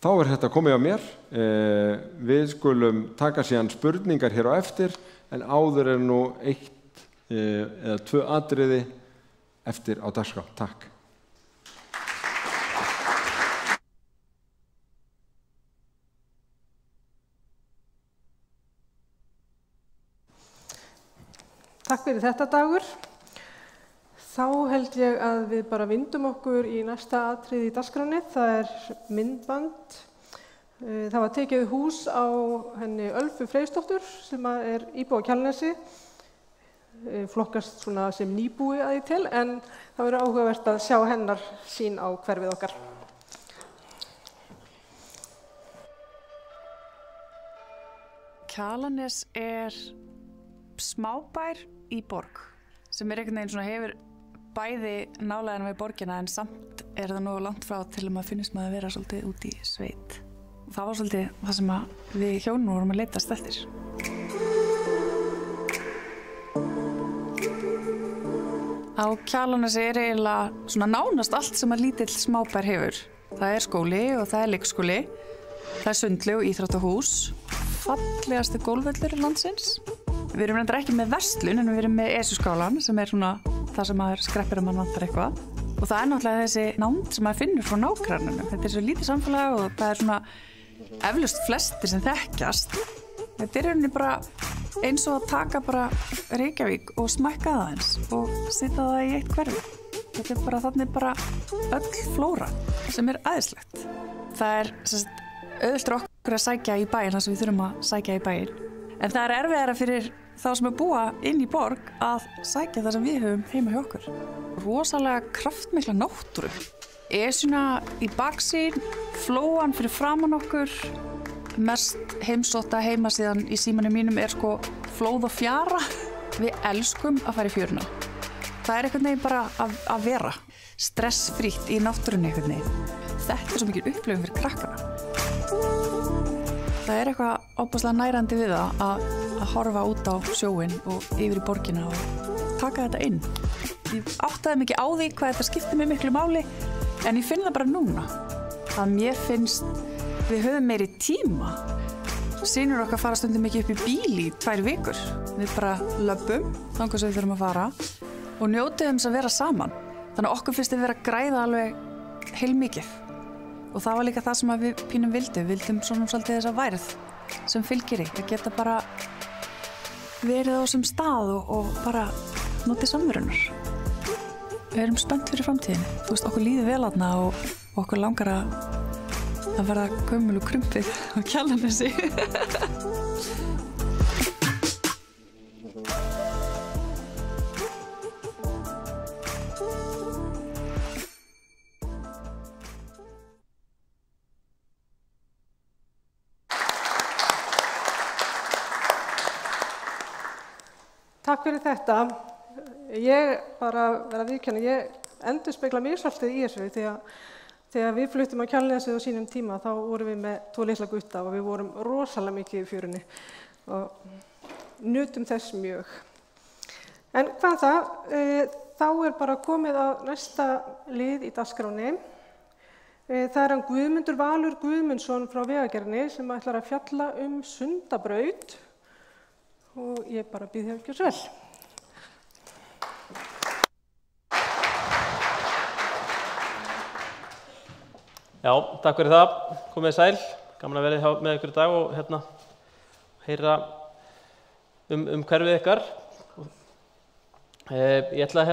S1: þá þetta komið á mér. Við skulum taka síðan spurningar hér á eftir, en áður nú 1 eða 2 atriði eftir á dagskrá. Takk.
S2: Takk fyrir þetta, Dagur. Þá held ég að við bara vindum okkur í næsta atriði í dagskránni. Það myndband. Það var tekið hús á henni Ölfu Freysdóttur sem íbúi á Kjalarnesi. Flokkast svona sem nýbúi að því til, en það verður áhugavert að sjá hennar sýn á hverfið okkar.
S3: Kjalarnes smábær í borg sem einhvern veginn svona hefur bæði nálægan við borgina, en samt það nógu langt frá til að maður finnist maður að vera svolítið út í sveit. Og það var svolítið það sem við hjónum vorum að leitast eftir. Á Kjalarnesi eiginlega svona nánast allt sem að lítill smábær hefur. Það skóli og það leikskóli, það sundlaug og íþróttahús, fallegasti gólfvöllur landsins. Við erum reyndar ekki með verslun, en við erum með Esjuskálann sem svona það sem maður skreppir að mann vantar eitthvað. Og það náttúrulega þessi nánd sem maður finnur frá nágrannanum. Þetta svo lítið samfélag og það svona eflaust flestir sem þekkjast. Þetta rauninni bara eins og að taka bara Reykjavík og smækka það eins og setja það í eitt hverfi. Þetta bara þannig bara öll flóra sem æðislegt. Það auðvelt okkur að sækja í bæinn þar sem við þurfum að sækja í bæinn. En það erfiðara fyrir þá sem búa inn í borg að sækja það sem við höfum heima hjá okkur. Rosalega kraftmikla náttúru. Esjuna í baksýn, flóan fyrir framan okkur. Mest heimsótta heimasíðan í símanum mínum sko Flóð og fjara. Við elskum að fara í fjöruna. Það einhvern veginn bara að vera. Stressfrítt í náttúrunni einhvern veginn. Þetta svo mikil upplifun fyrir krakkana. Það eitthvað óbúslega nærandi við það að horfa út á sjóinn og yfir í borgina og taka þetta inn. Ég áttaði mig ekki á því hvað þetta skiptir mig miklu máli, en ég finn það bara núna. Að mér finnst við höfum meiri tíma. Synir okkar fara stundum ekki upp í bíl í 2 vikur. Við bara löbbum þangað sem við þurfum að fara og njótum þess að vera saman. Þannig að okkur finnst við vera að græða alveg heilmikið. Og það var líka það sem við pínum vildum. Við vildum svona svolítið þessa værð sem fylgir í. Að geta bara verið á þessum stað og bara notið samverunar. Við erum spennt fyrir framtíðinni. Þú veist, okkur líður vel þarna og okkur langar að verða gömul og krumpið á Kjalarnesi.
S2: Takk fyrir þetta. Ég bara verð að viðurkenna, ég endurspegla mig svolítið í þessu þegar við fluttum á Kjalarnesið á sínum tíma þá vorum við með 2 litla gutta og við vorum rosalega mikið í fjörunni og nutum þess mjög. En hvað þá bara komið á næsta lið í dagskránni. Það hann Guðmundur Valur Guðmundsson frá Vegagerðinni sem ætlar að fjalla Sundabraut. Og ég bara býð þér ekki svo vel.
S4: Já, takk fyrir það. Komið sæl. Gaman að vera með ykkur í dag og heyra hverfið ykkar. Ég ætla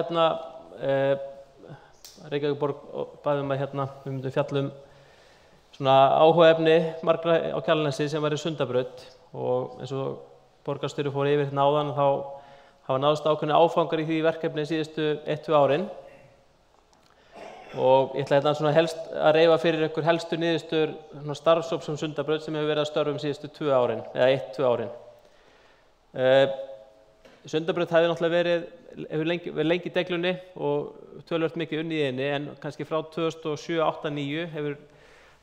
S4: Reykjavíkurborg bæði að við myndum fjalla svona áhugaefni margra á Kjalarnesi sem væri Sundabraut og eins og borgarstjóri fór yfir áðan þá hafa náðst ákveðnir áfangar í því verkefni síðustu 1-2 árin og ég ætla svona helst að reifa fyrir ykkur helstu niðurstöður starfshóps Sundabraut sem hefur verið að störfum síðustu 2 árin eða 1-2 árin. Sundabraut hefur náttúrulega verið lengi í deglunni og töluvert mikið unnið í henni en kannski frá 2007, 8, 9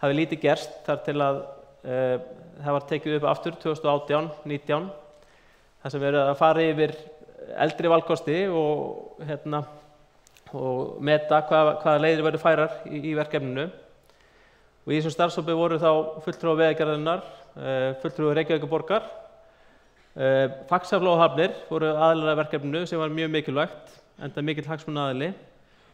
S4: hafi lítið gerst þar til að það var tekið upp aftur 2018, 19 þar sem verið að fara yfir eldri valkosti og meta hvaða leiðir verður færar í verkefninu Og í þessum starfshópi voru þá fulltrúar Vegagerðarinnar, fulltrúar Reykjavíkurborgar, Faxaflóahafnir voru aðilar að verkefninu sem var mjög mikilvægt, enda mikill hagsmunaaðili,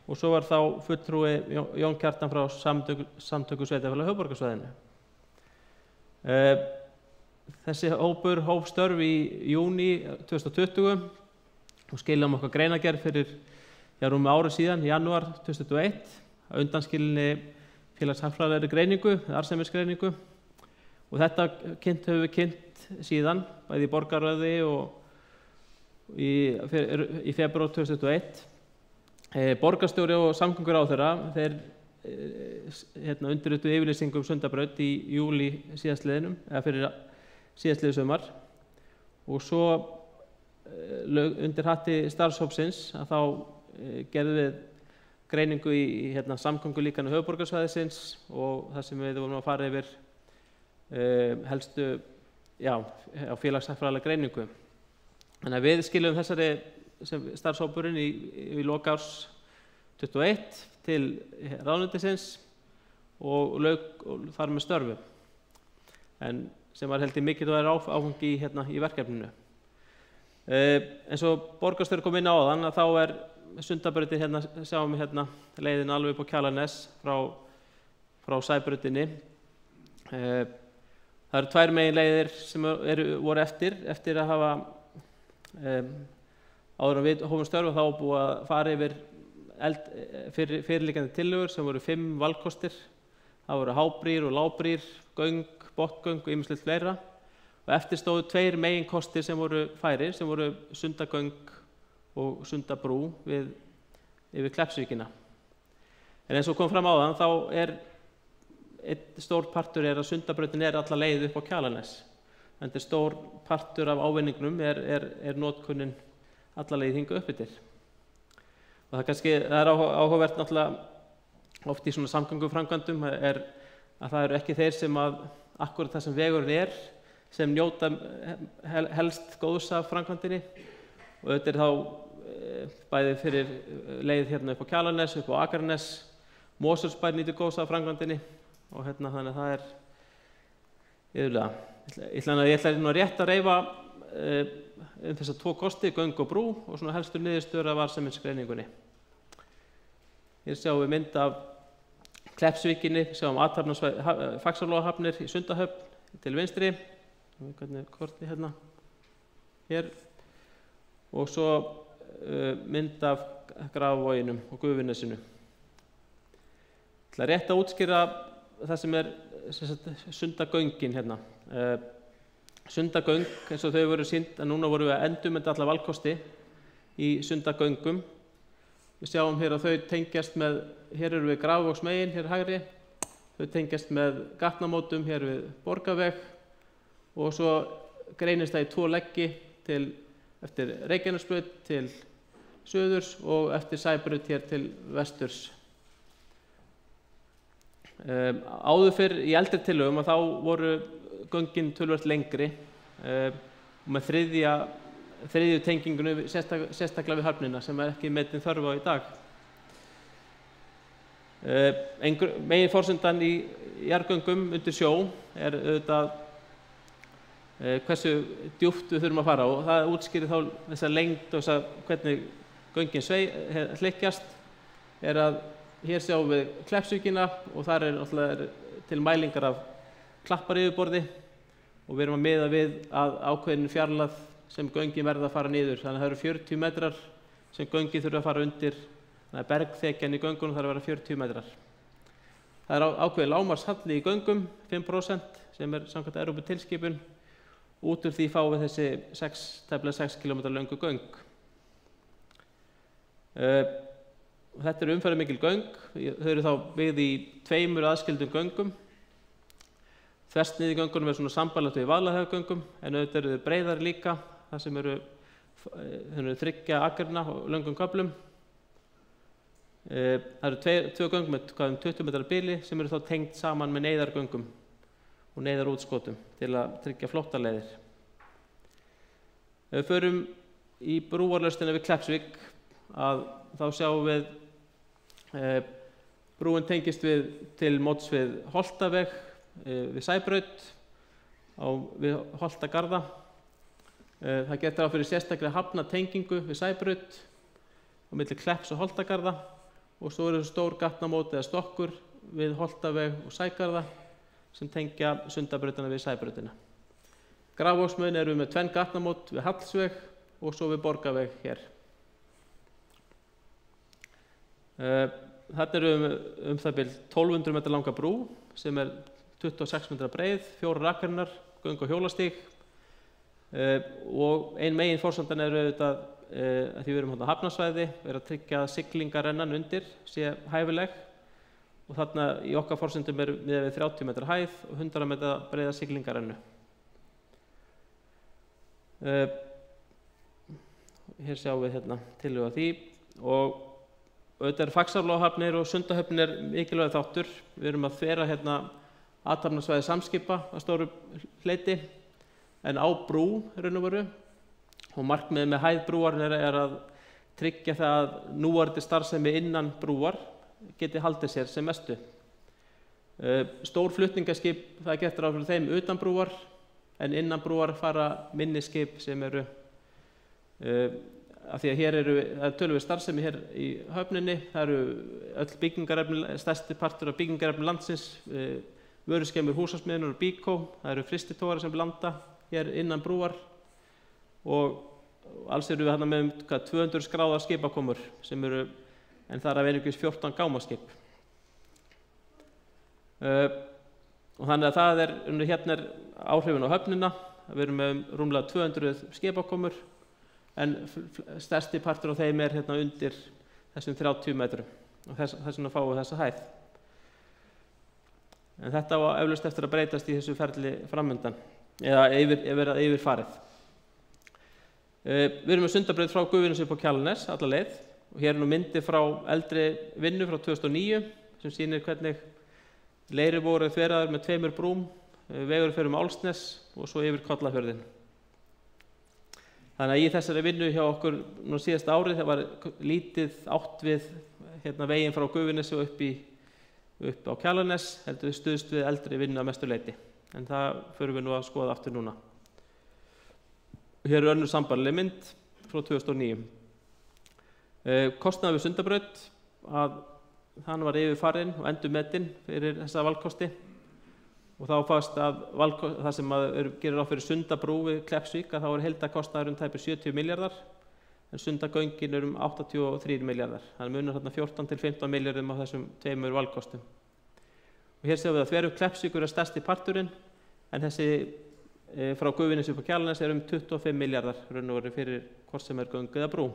S4: og svo var þá fulltrúi Jón Kjartan frá Samtökum sveitarfélaga á höfuðborgarsvæðinu. Þessi hópur hóf störf í júní 2020 og skilaði okkar greinargerð fyrir rúmu ári síðan, í janúar 2021, að undanskilinni félagshagfræðilegri greiningu, arðsemisgreiningu, og þetta höfum við kynnt síðan, bæði í borgarráði og í febrúar 2021. Borgarstjóri og samgönguráðherra, þeir undirrituðu yfirlýsingu um Sundabraut í júlí síðastliðnum, eða fyrir síðastliðið sumar, og svo undir hatti starfshópsins að þá gerðum við greiningu í samgöngulíkani höfuðborgarsvæðisins og það sem við vorum að fara yfir helstu á félagshagfræðilega greiningu. Þannig að við skiljum þessari starfshópurinn í lok árs 2021 til ráðuneytisins og lauk þar með störfum, en sem var heldur mikið og áfangi í verkefninu. Eins og borgarstjóri kom inn á áðan, að þá Sundabrautin, sjáum við leiðin alveg upp á Kjalarnes frá Sæbrautinni. Það eru tvær meginleiðir sem voru eftir að hafa áður en við hófum störf, þá búið að fara yfir fyrirliggjandi tillögur sem voru 5 valkostir. Það voru hábrýr og lágbrýr, göng, botngöng og ýmislegt fleira. Og eftir stóðu 2 meginkostir sem voru færir, sem voru Sundagöng og Sundabrú yfir Kleppsvíkina. En eins og kom fram áðan, þá einn stór partur að Sundabrautin alla leið upp á Kjalarnes. En stór partur af ávinningnum notkunin alla leið hingað upp yfir. Og það áhugavert náttúrulega oft í svona samgönguframkvæmdum að það eru ekki þeir sem akkúrat það sem vegurinn sem njóta helst góðs af framkvæmdinni, og þetta þá bæði fyrir leið upp á Kjalarnes, upp á Akranes, Mosfellsbær nýtur góðs af framkvæmdinni, og þannig að það yfirlega. Ég ætla nú rétt að reifa þessa 2 kosti, göng og brú, og svona helstu niðurstöður af arðsemisgreiningunni. Hér sjáum við mynd af Kleppsvíkinni, sjáum Faxaflóahafnir í Sundahöfn til vinstri, hvernig korti hér, og svo mynd af Grafarvoginum og Gufunesinu. Ég ætla rétt að útskýra það sem Sundagöngin Sundagöng, eins og þau voru sýnd, að núna vorum við að endurmynda alla valkosti í Sundagöngum. Við sjáum hér að þau tengjast með, hér eru við Grafarvogsmegin, hér hægri, þau tengjast með gatnamótum hér við Borgarveg, og svo greinist það í 2 leggi eftir Reykjanesbraut til suðurs og eftir Sæbraut hér til vesturs. Áður fyrr í eldri tillögum að þá voru göngin töluvert lengri, og með þriðju tengingunni sérstaklega við höfnina sem ekki metin þörf á í dag. Meginforsendan í jarðgöngum undir sjó auðvitað hversu djúpt við þurfum að fara, og það útskýrir þá þessa lengd og hvernig göngin hlykkjast, að hér sjáum við Kleppsvíkina og þar náttúrulega til mælingar af klapparyfirborði, og við erum að miða við að ákveðin fjarlægð sem göngin verða að fara niður. Þannig að það eru 40 metrar sem göngin þurfa að fara undir, þannig að bergþekjan í göngunum þarf að vera 40 metrar. Það er ákveðin lágmarkshalli í göngum, 5%, sem samkvæmt Evróputilskipun. Út úr því fáum við þessi tæplega 6 km löngu göng. Þetta eru umferðarmikil göng, þau eru þá byggð í 2 aðskildum göngum. Þversnið í göngunum svona sambærilegt við Vaðlaheiðargöngum, en auðvitað eru þau breiðari líka, þar sem eru 3 akrana og löngum köflum. Það eru 2 göng með 20 metrar bili sem eru þá tengt saman með neyðargöngum og neyðarútskotum til að tryggja flóttaleiðir. Ef við förum í brúarlausnina við Kleppsvík, þá sjáum við Brúin tengist til móts við Holtaveg við Sæbraut við Holtagarða. Það er gert ráð fyrir sérstaklega hafnatengingu við Sæbraut á milli Klepps og Holtagarða og svo eru stór gatnamót eða stokkur við Holtaveg og Sægarða sem tengja Sundabrautina við Sæbrautina. Grafarvogsmegin eru með 2 gatnamót við Hallsveg og svo við Borgarveg hér. Þarna eru það bil 1200 metra langa brú sem er 26 metra breið, 4 akreinar, göng- og hjólastíg og ein megin forsendan er auðvitað að því við erum á hafnarsvæði er að tryggja að siglingarennan undir sé hæfileg og þarna í okkar forsendum er miðað við 30 metra hæð og 100 metra breiða siglingarennu. Hér sjáum við tillögu að því og auðvitað er Faxaflóahafnir og Sundahöfn mikilvægur þáttur. Við erum að þvera athafnasvæði Samskipa að stóru leyti en á brú raun og veru og markmiðið með hæð brúarinnar er að tryggja það að núverandi starfsemi innan brúar geti haldið sér sem mestu. Stór flutningaskip, það er gert ráð fyrir þeim utan brúar en innan brúar fara minni skip sem eru af því að hér er töluvert starfsemi hér í höfninni. Það eru öll byggingarefni, stærsti partur af byggingarefni landsins, vöruskemmur Húsasmiðjunnar og Byko. Það eru frystitógarar sem landa hér innan brúar og alls eru við með 200 skráðar skipakomur sem eru, en það er af einungis 14 gámaskip. Og þannig að það hérna er áhrifin á höfnina. Við erum með rúmlega 200 skipakomur en stærsti partur af þeim er undir þessum 30 metrum og þess vegna fáum við þessa hæð. En þetta á eflaust eftir að breytast í þessu ferli framundan eða verða yfirfarið. Við erum með Sundabraut frá Gufunesi upp á Kjalarnes alla leið og hér er nú myndir frá eldri vinnu frá 2009 sem sýnir hvernig leiðir voru þveraðar með 2 brúm, vegur fer Álfsnes og svo yfir Kollafjörðinn. Þannig að í þessari vinnu hjá okkur nú síðasta árið það var lítið átt við veginn frá Gufunesi og upp á Kjalarnes, heldur við stuðst við eldri vinnu að mestu leyti. En það förum við nú að skoða aftur núna. Hér er önnur sambærileg mynd frá 2009. Kostnaður við Sundabraut, hann var yfirfarinn og endurmetinn fyrir þessa valkosti og þá fannst að það sem gerir ráð fyrir Sundabrú við Kleppsvík að þá er heildarkostnaðurinn tæpir 70 milljarðar en Sundagöngin er 83 milljarðar. Þannig munar 14 til 15 milljörðum á þessum 2 valkostum. Og hér séum við að þverju Kleppsvíkur er stærsti parturinn en þessi frá Gufunesi upp á Kjalarnes er 25 milljarðar raun og veru fyrir hvort sem er göng eða brú.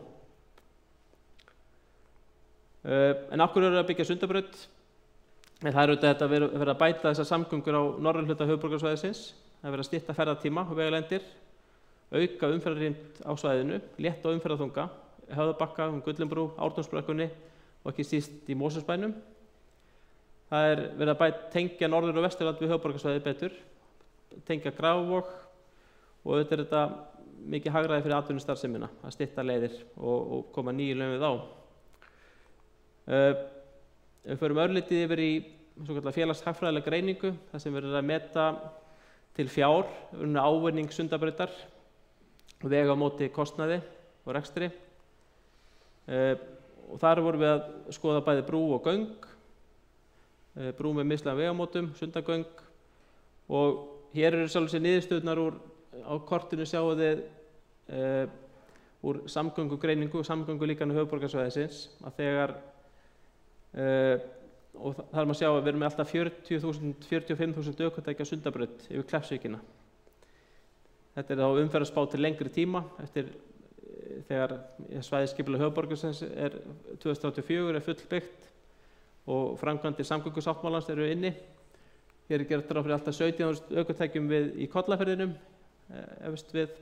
S4: En af hverju eru að byggja Sundabraut? Það er auðvitað þetta verið að bæta þessar samgöngur á norðurhluta höfuðborgarsvæðisins. Það er verið að stytta ferðatíma og vegalengdir, auka umferðarrýmd á svæðinu, létta á umferðarþunga, Höfðabakka, Gullinbrú, Ártúnsbrekkunni og ekki síst í Mosfellsbænum. Það er verið að tengja norður og vesturland við höfuðborgarsvæðið betur, tengja Grafarvog og auðvitað er þetta mikið hagræði fyrir atvinnustarfsemina að stytta leiðir og koma nýju laun við á. Við förum örlítið yfir í félagshagfræðilega greiningu þar sem verður að meta til fjár ávinning Sundabrautar og vega á móti kostnaði og rekstri. Og þar vorum við að skoða bæði brú og göng, brú með mislægum vegamótum, Sundagöng og hér eru sjálfsög niðurstöðurnar á kortinu sjáum þið úr samgöngugreiningu og samgöngulíkani höfuðborgarsvæðisins að þegar og þar er maður að sjá að við erum með alltaf 45.000 ökutækja á Sundabraut yfir Kleppsvíkina. Þetta er þá umferðarspá til lengri tíma eftir þegar svæðisskipulag höfuðborgarsvæðisins er 2034 fullbyggt og framkvæmdir samgöngusáttmálans eru inni. Hér er gert ráð fyrir alltaf 17.000 ökutækjum í Kollafirðinum efst við.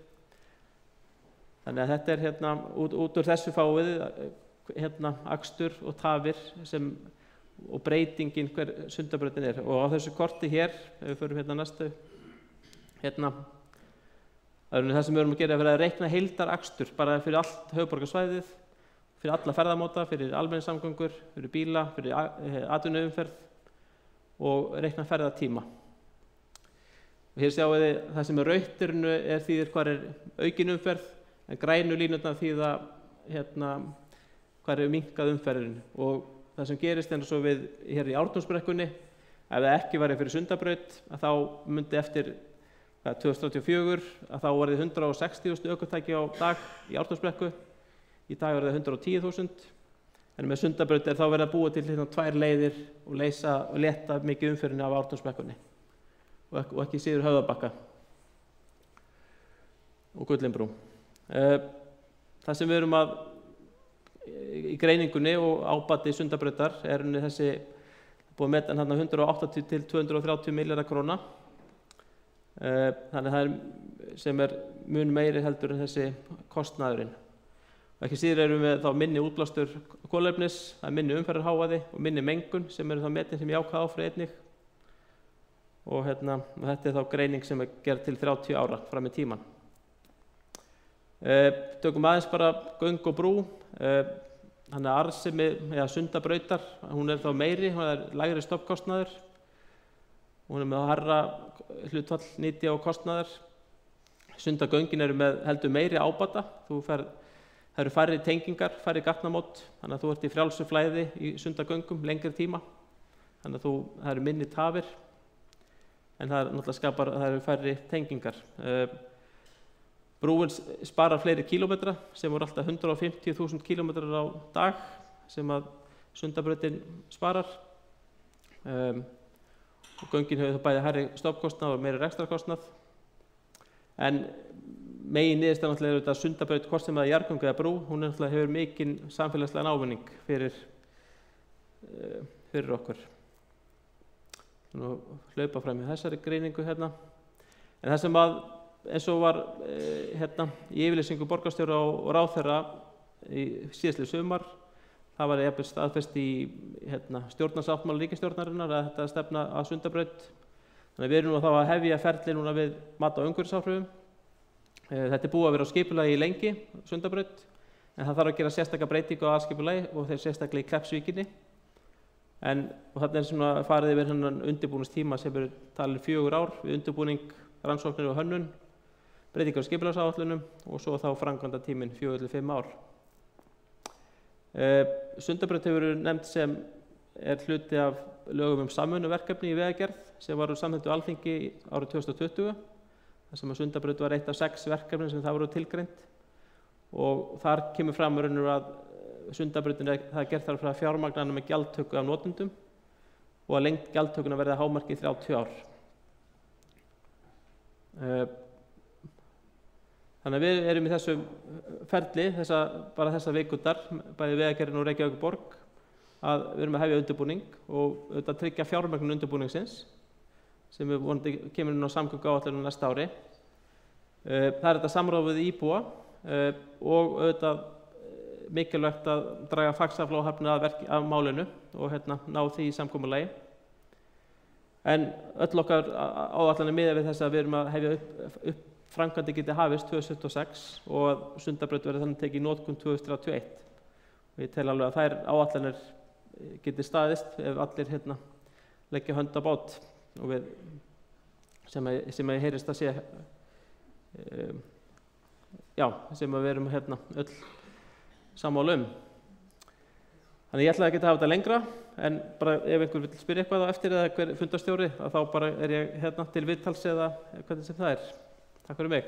S4: Þannig að þetta er út úr þessu fáum við akstur og tafir og breytingin hver Sundabrautin er. Og á þessu korti hér, ef við förum næstu, það sem við erum að gera er að reikna heildarakstur bara fyrir allt höfuðborgarsvæðið, fyrir alla ferðamáta, fyrir almenningssamgöngur, fyrir bíla, fyrir atvinnuumferð og reikna ferðatíma. Og hér sjáum við það sem rautt þýðir hvar aukin umferð, en grænu línurnar þýða hvar minnkað umferðin. Og það sem gerist eins og við hér í Ártúnsbrekkunni, ef það ekki væri fyrir Sundabraut, þá myndi eftir 2034 að þá var 160.000 ökutæki á dag í Ártúnsbrekku. Í dag það 110.000. En með Sundabraut þá verið að búa til 2 leiðir og leta mikið umferðinni af Ártúnsbrekkunni og ekki síður Höfðabakka og Gullinbrú. Það sem við erum í greiningunni og ábati Sundabrautar þessi búið að meta 180 til 230 milljarða króna. Þannig það sem mun meiri heldur en þessi kostnaðurinn. Og ekki síður erum við þá minni útblástur kolefnis, það minni umferðarhávaði og minni mengun sem þá metin sem jákvæð áhrif einnig. Og þetta þá greining sem gerð til 30 ára fram í tíman. Tökum aðeins bara göng og brú. Þannig að arðsemi Sundabrautar, hún þá meiri, hún lægri stofnkostnaður. Hún með hærra hlutfall nýti og kostnaður. Sundagöngin eru með heldur meiri ábata. Það eru færri tengingar, færri gatnamót, þannig að þú ert í frjálsu flæði í Sundagöngum lengri tíma. Þannig að það eru minni tafir, en það eru færri tengingar. Brúin sparar fleiri kílómetra sem voru alltaf 150.000 kílómetrar á dag sem að Sundabrautin sparar. Og göngin hefur bæði hærri stofnkostnað og meiri rekstrarkostnað. En megin niðurstaðan náttúrulega að Sundabraut, hvort sem það jarðgöng eða brú, hún náttúrulega hefur mikinn samfélagslegan ávinning fyrir okkur. Nú hlaupa fram í þessari greiningu hérna. En það sem eins og var í yfirlýsingu borgarstjóra og ráðherra í síðastliðið sumar, það var jafnvel staðfest í stjórnarsáttmála ríkisstjórnarinnar að þetta stefna að Sundabraut. Þannig að við erum nú þá að hefja ferli núna við mat á umhverfisáhrifum. Þetta búið að vera á skipulagi lengi, Sundabraut, en það þarf að gera sérstaka breytingu á aðskipulagi og þeir sérstaklega í Kleppsvíkinni. Og þarna farið yfir undirbúningstíma sem talin 4 ár við undirbúning, rannsóknir og hönnun, breytingar á skipulagsáætlunum og svo þá framkvæmdatíminn 4 til 5 ár. Sundabraut hefur verið nefnd sem hluti af lögum samvinnuverkefni í vegagerð sem var samþykktu á Alþingi árið 2020. þar sem að Sundabraut var eitt af 6 verkefnum sem það voru tilgreint. Og þar kemur fram að Sundabrautin það gert þar frá fjármagnana með gjaldtöku af notendum og að lengd gjaldtökuna verði að hámarki 30 ár. Þannig að við erum í þessu ferli, bara þessa vikundar, bæði Vegagerðin og Reykjavíkurborg, að við erum að hefja undirbúning og auðvitað tryggja fjármögnun undirbúningsins sem við vonandi kemur inn á samgönguáætlunum næsta ári. Það þetta samráð við íbúa og auðvitað mikilvægt að draga fagsaflóhafni af málinu og ná því í samkomulagi. En öll okkar áætlanir miða við þess að við erum að hefja upp framkvæmdi geti hafist 2026 og að Sundabraut verði þannig tekið í notkun 2031. Og ég tel alveg að þær áætlanir geti staðist ef allir leggja hönd á bát og við sem að heyrist að sé sem að við erum öll sammála um. Þannig ég ætlaði ekki að hafa þetta lengra, en bara ef einhver vil spyrja eitthvað á eftir eða hver fundarstjóri, þá bara ég til viðtals eða hvernig sem það er. Takk fyrir mig.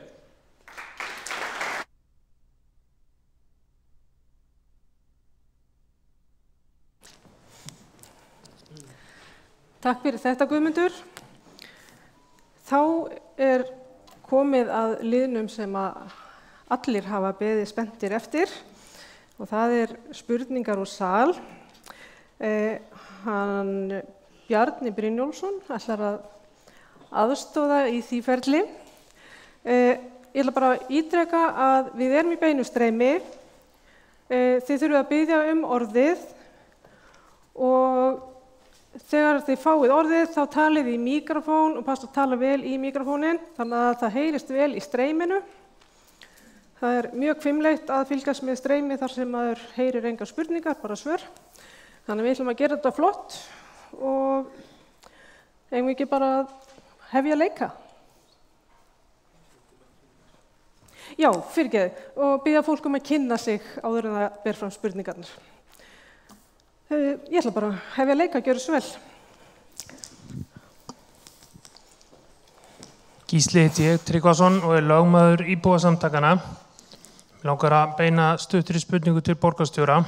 S2: Takk fyrir þetta, Guðmundur. Þá komið að liðnum sem að allir hafa beðið spenntir eftir og það spurningar úr sal. Bjarni Brynjólfsson ætlar að aðstoða í því ferli. Ég ætla bara að ítreka að við erum í beinu streymi. Þið þurfum að biðja orðið og þegar þið fáið orðið þá talið í míkrofón og passa að tala vel í míkrofónin þannig að það heyrist vel í streyminu. Það mjög hvimleitt að fylgjast með streymi þar sem maður heyrir engar spurningar, bara svör. Þannig við ætlum að gera þetta flott og eigum við ekki bara að hefja leika. Já, fyrirgeðu, og biðja fólk að kynna sig áður en það ber fram spurningarnar. Ég ætla bara að hefja leika, gjörðu svo vel.
S5: Gísli heiti ég, Tryggvason, og lögmaður íbúasamtakanna. Mig langar að beina stuttri spurningu til borgarstjóra.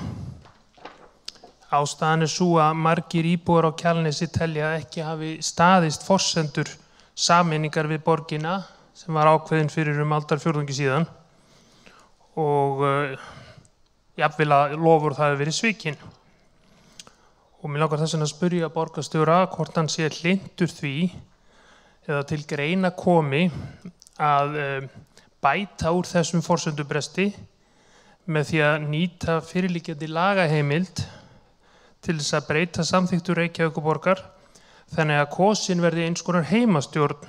S5: Ástæðan sú að margir íbúar á Kjalarnesi telja ekki hafi staðist forsendur sameiningar við borgina sem var ákveðin fyrir aldarfjórðungi síðan og jafnvel að lofur það hefur verið svikin. Og mig langar þess vegna að spyrja borgarstjóra hvort hann sé hlynntur því eða til greina komi að bæta úr þessum forsendubresti með því að nýta fyrirliggjandi lagaheimild til þess að breyta samþykktu Reykjavíkurborgar þannig að kosin verði eins konar heimastjórn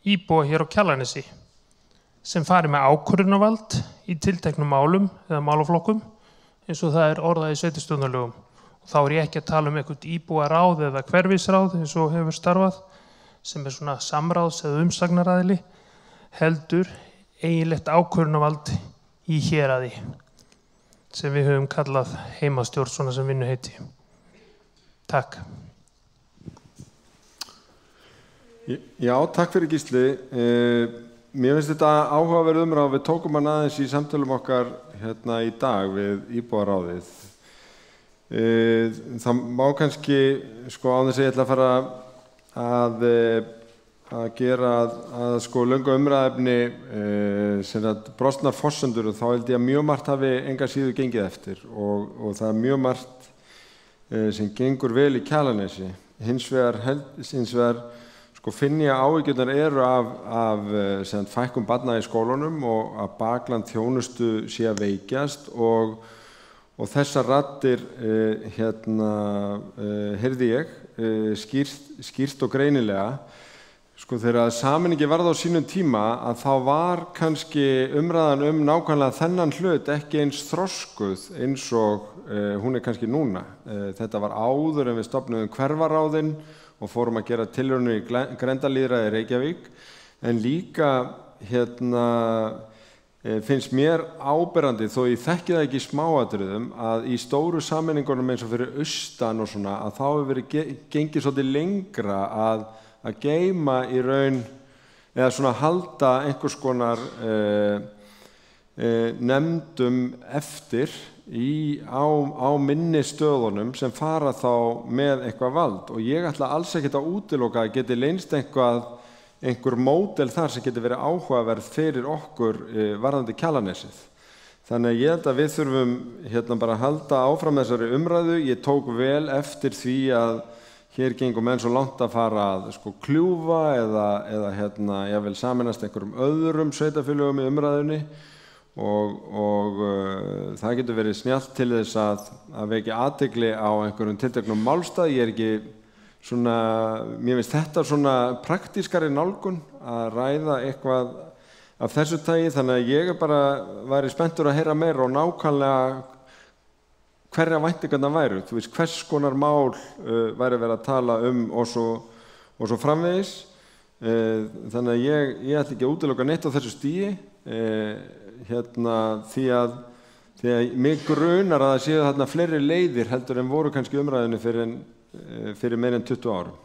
S5: íbúa hér á Kjalarnesi sem fari með ákvörðunarvald í tilteknum málum eða málaflokkum eins og það orðað í sveitarstjórnarlögum. Og þá ég ekki að tala eitthvað íbúaráð eða hverfisráð eins og hefur starfað sem svona samráðs- eða umsagnaraðili heldur eiginlegt ákvörðunarvald í héraði sem við höfum kallað heimastjórn svona sem vinnu heiti. Takk.
S1: Já, takk fyrir Gísli. Mér finnst þetta áhugaverð umræða. Við tókum hann aðeins í samtölum okkar hérna í dag við íbúaráðið. Það má kannski, á þess að ég ætla að fara að gera að löngu umræðefni sem brostnar forsendur og þá held ég að mjög margt hafi enga síður gengið eftir og það mjög margt sem gengur vel í Kjalarnesi. Hins vegar finn ég áhyggjurnar eru af fækkun barna í skólunum og að bakland þjónustu sé að veikjast og þessar raddir heyrði ég skýrt og greinilega. Þegar sameiningi varð á sínum tíma að þá var kannski umræðan nákvæmlega þennan hlut ekki eins þroskuð eins og hún kannski núna. Þetta var áður en við stofnuðum hverfaráðin og fórum að gera tilraunir í grenndarlýðræði Reykjavík, en líka finnst mér áberandi, þó ég þekki það ekki í smáatriðum, að í stóru sameiningunum eins og fyrir austan og svona, að þá hefur verið gengið svolítið lengra að geyma í raun eða svona halda einhvers konar nefndum eftir á minni stöðunum sem fara þá með eitthvað vald og ég ætla alls ekkert að útiloka að geti leynst einhver módel þar sem geti verið áhugaverð fyrir okkur varðandi Kjalarnesið. Þannig að ég held að við þurfum bara að halda áfram þessari umræðu. Ég tók vel eftir því að hér gengum menn svo langt að fara að kljúfa eða jafnvel sameinast einhverjum öðrum sveitarfélögum í umræðunni og það getur verið snjallt til þess að vekja athygli á einhverjum tilteknum málstað. Ég ekki mér finnst þetta svona praktískari nálgun að ræða eitthvað af þessu tagi, þannig að ég bara væri spenntur að heyra meira og nákvæmlega hverja væntingarnar væru, þú veist hvers konar mál væri verið að tala og svo framvegis. Þannig að ég ætla ekki að útiloka neitt á þessu stigi því að mig grunar að það séu þarna fleiri leiðir heldur en voru kannski umræðinu fyrir meir en 20 árum.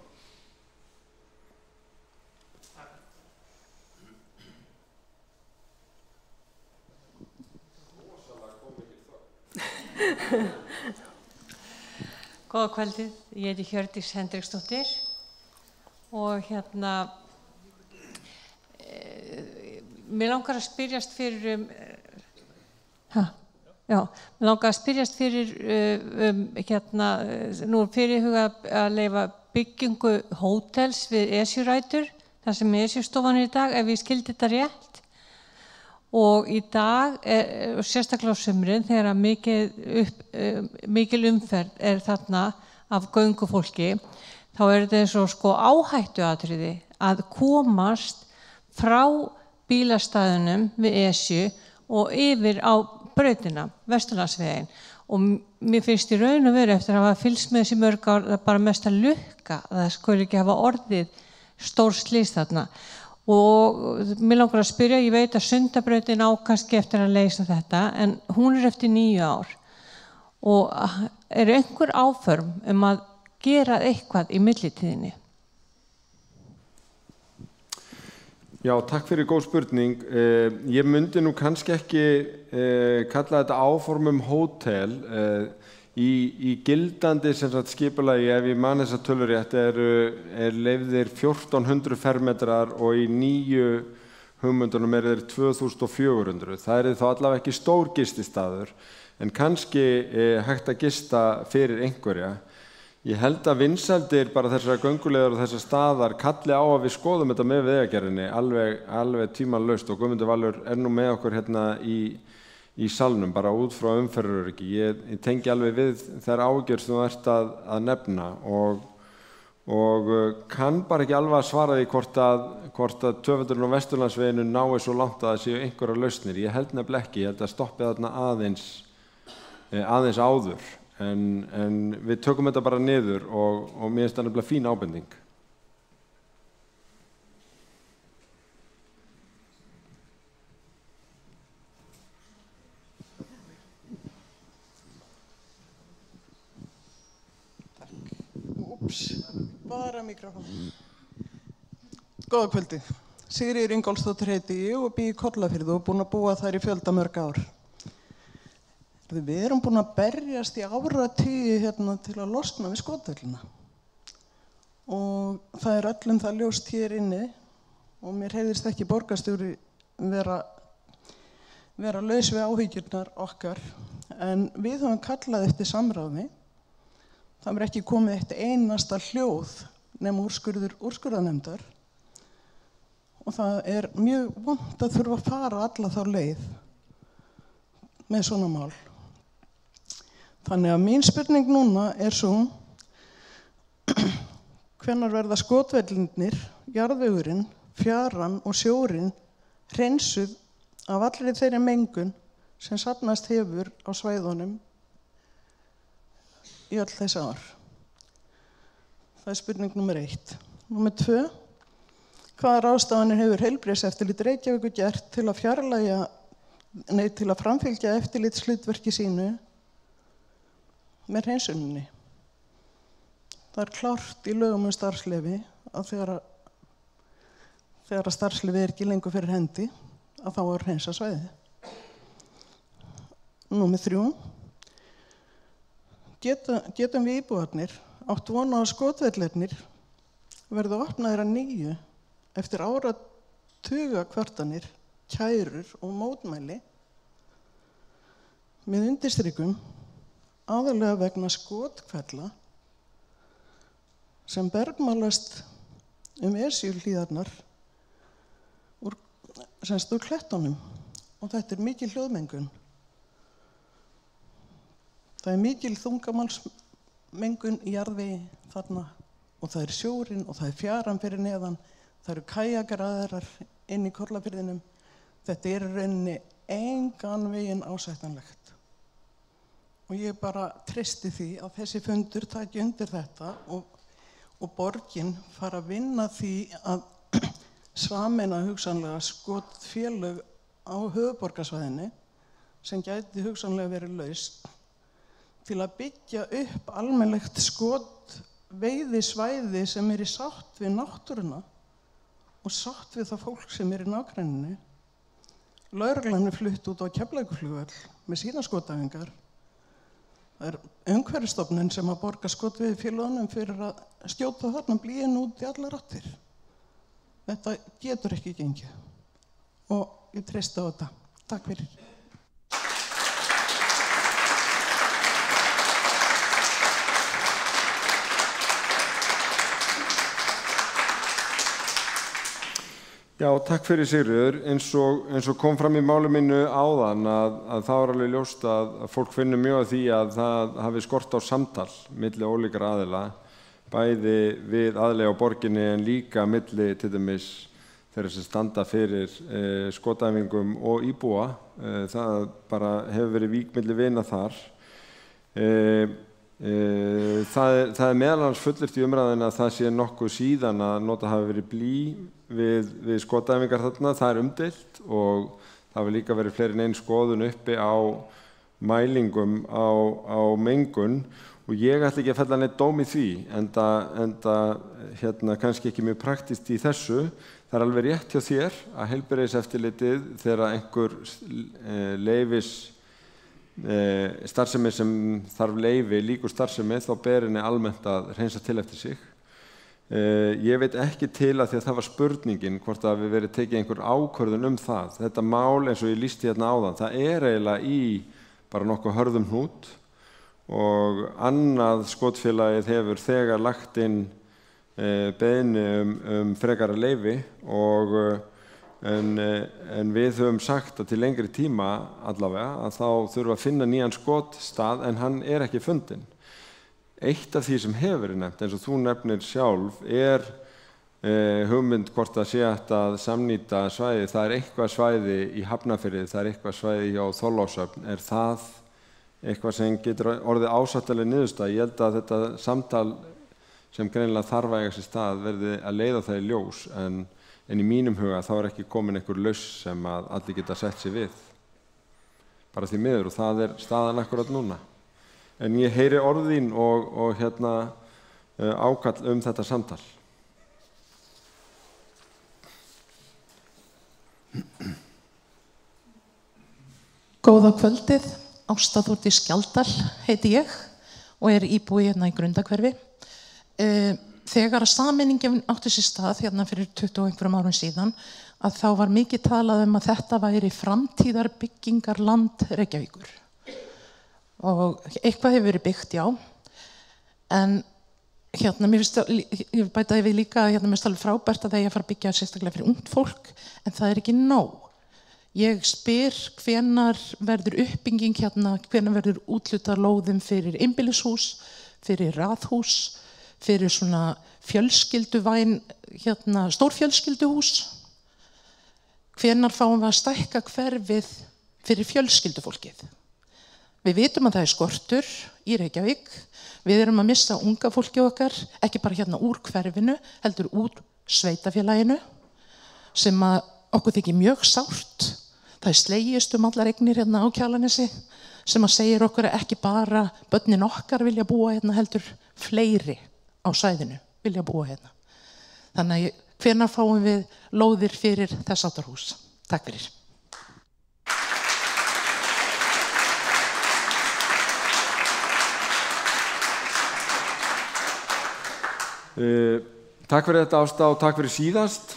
S6: Góða kvöldið, ég heiti Hjördís Hendriksdóttir og mér langar að spyrjast fyrir nú fyrirhugað að leyfa byggingu hótels við Esjurætur, þar sem Esjustofan í dag, ef ég skildi þetta rétt. Og í dag, sérstaklega á sumrin, þegar mikil umferð þarna af göngufólki, þá þetta svo áhættuatriði að komast frá bílastæðunum við Esju og yfir á brautina, Vesturlandsveginn. Og mér finnst í raun og veru eftir að hafa fylgst með þessi mörg ár bara mest að lukka að það skuli ekki hafa orðið stór slys þarna. Og mér langar að spyrja, ég veit að Sundabrautin á kannski eftir að leysa þetta, en hún eftir 9 ár. Og einhver áform að gera eitthvað í millitíðinni?
S1: Já, takk fyrir góð spurning. Ég myndi nú kannski ekki kalla þetta áform hótel. Í gildandi skipulagi, ef ég man þessa tölur rétt, er leyfðir 1400 fermetrar og í 9 hugmyndunum þeir 2400. Það þá allavega ekki stór gististaður, en kannski hægt að gista fyrir einhverja. Ég held að vinsældir bara þessara gönguleiðar og þessar staðar kalli á að við skoðum þetta með Vegagerðinni alveg tímalaust, og Guðmundur Valur nú með okkur hérna í salnum, bara út frá umferðaröryggi. Ég tengi alveg við þær áhyggjur sem þú ert að nefna og kann bara ekki alveg að svara því hvort að tvöföldurinn á Vesturlandsveginu nái svo langt að það séu einhverjar lausnir. Ég held nefnilega ekki, ég held að stoppi þarna aðeins áður. En við tökum þetta bara niður og mér finnst það nefnilega fín ábending.
S7: Bara mikrofón. Góða kvöldi. Sigríður Ingólfsdóttir heiti ég og bý í Kollafirði og búin að búa þar í fjöldamörg ár. Við erum búin að berjast í áratugi hérna til að losna við skotvellina. Og það öllum það ljóst hér inni og mér heyrðist ekki borgarstjóri vera laus við áhyggjurnar okkar, en við höfum kallað eftir samráði. Það ekki komið eitt einasta hljóð nema úrskurður úrskurðarnefndar og það mjög vont að þurfa að fara alla þá leið með svona mál. Þannig að mín spurning núna svo, hvenær verða skotvellinir, jarðvegurinn, fjaran og sjórinn hreinsuð af allri þeirri mengun sem safnast hefur á svæðunum í öll þessi ár. Það spurning nummer 1. Númer 2. Hvaða ráðstafanir hefur heilbrigðiseftirlit Reykjavíkur gert til að framfylgja eftirlitshlutverki sínu með hreinsuninni? Það klárt í lögum starfsleyfi að þegar starfsleyfi ekki lengur fyrir hendi, að þá hreinsa svæðið. Númer 3. Getum við íbúarnir átt vona að skotvellirnir verða opnaðir að nýju eftir áratuga kvartanir, kærur og mótmæli með undirstrikum aðallega vegna skotkvella sem bergmálast Esjuhlíðarnar úr klettunum, og þetta mikil hljóðmengun. Það mikil þungamálsmengun í jarðvegi þarna og það sjórinn og það fjaran fyrir neðan, það kajakaraðarar inn í Kollafirðinum. Þetta í rauninni engan veginn ásættanlegt. Og ég bara treysti því að þessi fundur taki undir þetta og borgin fara að vinna því að sameina hugsanlega skotfélög á höfuðborgarsvæðinu sem gæti hugsanlega verið laust til að byggja upp almennilegt skotveiðisvæði sem í sátt við náttúruna og sátt við það fólk sem í nágrenninu. Lögreglan flutt út á Keflavíkurflugvöll með sína skotæfingar. Það umhverfisstofnun sem að borga skotveiðifélögunum fyrir að skjóta þarna blýin út í allar áttir. Þetta getur ekki gengið og ég treysti á þetta. Takk fyrir.
S1: Já, takk fyrir Sigríður. Eins og kom fram í máli mínu áðan að það alveg ljóst að fólk finnur mjög að því að það hafi skort á samtal milli ólíkra aðila, bæði við aðila á borginni en líka milli til dæmis þeirra sem standa fyrir skotæfingum og íbúa. Það bara hefur verið vík milli vina þar. Það meðal annars fullyrt í umræðinu að það sé nokkuð síðan að nota hafi verið blý við skotæfingar þarna. Það umdeilt og það hefur líka verið fleiri en einn skoðun uppi á mælingum á mengun og ég ætla ekki að fella neitt dóm í því enda kannski ekki mjög praktist í þessu. Það alveg rétt hjá þér að heilbrigðiseftirlitið þegar einhver leyfis starfsemi sem þarf leyfi líkur starfsemi þá ber henni almennt að hreinsa til eftir sig. Ég veit ekki til að því að það var spurningin hvort að við verið tekið einhver ákvörðun það. Þetta mál eins og ég lýsti hérna áðan, það eiginlega í bara nokkuð hörðum hnút og annað skotfélagið hefur þegar lagt inn beiðni frekara leyfi en við höfum sagt að til lengri tíma allavega að þá þurfa að finna nýjan skotstað en hann ekki fundinn. Eitt af því sem hefur verið nefnt eins og þú nefnir sjálf hugmynd hvort að sé hægt að samnýta svæði. Það eitthvað svæði í Hafnarfirði, það eitthvað svæði hjá Þorlákshöfn. Það eitthvað sem getur orðið ásættanleg niðurstaða? Ég held að þetta samtal sem greinilega þarf að eiga sér stað verði að leiða það í ljós en í mínum huga þá ekki komin einhver lausn sem að allir geta sett sig við. Bara því miður og það staðan akkurat núna. En ég heyri orðin og ákall þetta samtal.
S8: Góða kvöldið, Ásta Þórdís Skjaldal heiti ég og íbúi hérna í Grundarhverfi. Þegar að sameiningin átti sér stað hérna fyrir 20 og einhverjum árum síðan að þá var mikið talað að þetta væri framtíðar byggingarland Reykjavíkur. Og eitthvað hefur verið byggt, já, en mér finnst ég bætaði við líka að mér finnst alveg frábært að það eigi að fara að byggja sérstaklega fyrir ungt fólk, en það ekki nóg. Ég spyr hvenær verður uppbygging hvenær verður úthlutað lóðum fyrir einbýlishús, fyrir raðhús, fyrir svona fjölskylduvæn, stórfjölskylduhús. Hvenær fáum við að stækka hverfið fyrir fjölskyldufólkið? Við vitum að það skortur í Reykjavík. Við erum að missa unga fólki okkar, ekki bara úr hverfinu, heldur úr sveitafélaginu, sem að okkur þykir mjög sárt. Það slegist allar eignir á Kjalarnesi, sem að segir okkur að ekki bara börnin okkar vilja búa heldur fleiri á svæðinu vilja búa hérna. Þannig að hvenær fáum við lóðir fyrir þess áttar hús? Takk fyrir.
S1: Takk fyrir þetta Ásta og takk fyrir síðast.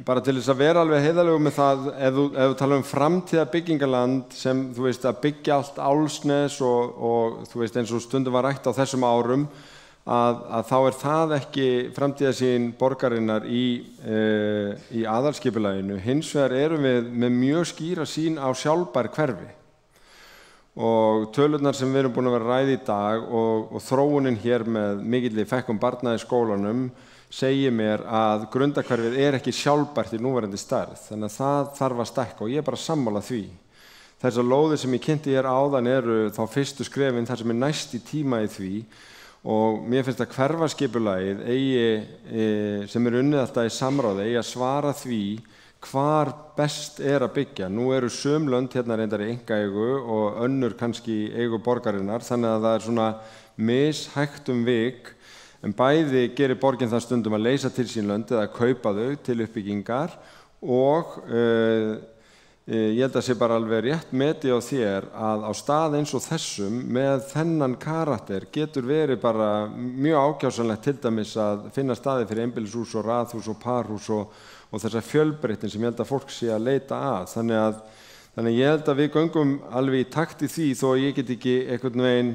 S1: Bara til þess að vera alveg heiðarlegur með það ef þú tala framtíða byggingaland sem þú veist að byggja allt Álfsnes og þú veist eins og stundum var rætt á þessum árum að þá það ekki framtíðarsýn borgarinnar í aðalskipulaginu. Hins vegar erum við með mjög skýra sýn á sjálfbær hverfi. Og tölurnar sem við erum búin að vera að ræða í dag og þróunin hér með mikilli fækkun barna í skólanum segir mér að Grundarhverfið ekki sjálfbært í núverandi stærð. Þannig að það þarf að stækka og ég bara sammála því. Þessar lóðir sem ég kynnti hér áðan eru þá fyrstu skrefin þar sem næst í tíma í því og mér finnst að hverfaskipulagið sem unnið alltaf í samráði að svara því hvar best að byggja. Nú eru sum lönd reyndar í einkaeigu og önnur kannski í eigu borgarinnar, þannig að það svona mishægt vik, en bæði gerir borgin það stundum að leysa til sín lönd eða kaupa þau til uppbyggingar og ég held að sé bara alveg rétt metið á þér að á stað eins og þessum með þennan karakter getur verið bara mjög ákjásanlegt til dæmis að finna staði fyrir einbýlishús og raðhús og parhús og þessa fjölbreytni sem ég held að fólk sé að leita að. Þannig ég held að við göngum alveg í takt í því þó að ég get ekki einhvern veginn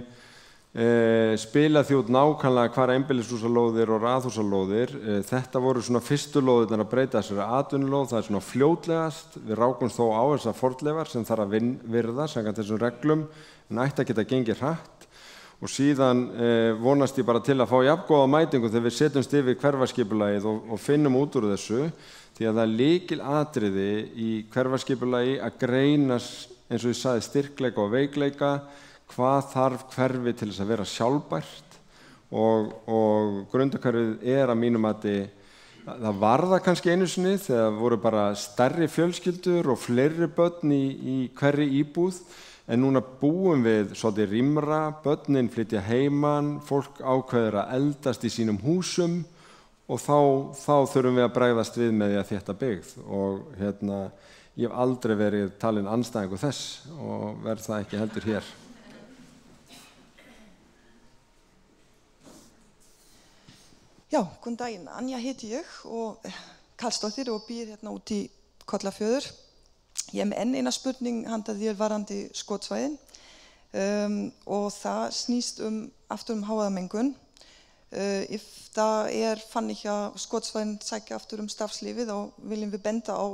S1: spila því út nákvæmlega hvar einbýlishúsalóðir og raðhúsalóðir. Þetta voru svona fyrstu lóðirnar að breyta þessari atvinnulóð, það svona fljótlegast. Við rákumst þó á þessar fornleifar sem þarf að virða samkvæmt þessum reglum, en ætti að geta gengið hratt. og síðan vonast ég bara til að fá jafngóða mætingu þegar við setjumst yfir hverfaskipulagið og finnum út úr þessu, því að það er lykilatriði í hverfaskipulagi að greina, eins og ég sagði, styrkleika og veikleika, hvað þarf hverfi til þess að vera sjálfbært, og grundahverfið að mínum mati, það var það kannski einu sinni þegar voru bara stærri fjölskyldur og fleiri börn í hverri íbúð, en núna búum við svolítið rýmra, börnin flytja heiman, fólk ákveður að eldast í sínum húsum og þá þurfum við að bregðast við með því að þétta byggð, og ég hef aldrei verið talinn andstæðingur þess og verð það ekki heldur hér.
S9: Já, góðan daginn. Anja heiti ég og Karlsdóttir og býr hérna út í Kollafjörður. Ég er með eina spurning handa þér varðandi skotsvæðin og það snýst aftur hávaðamengun. Það fann ekki að skotsvæðin sækja aftur starfslífið og viljum við benda á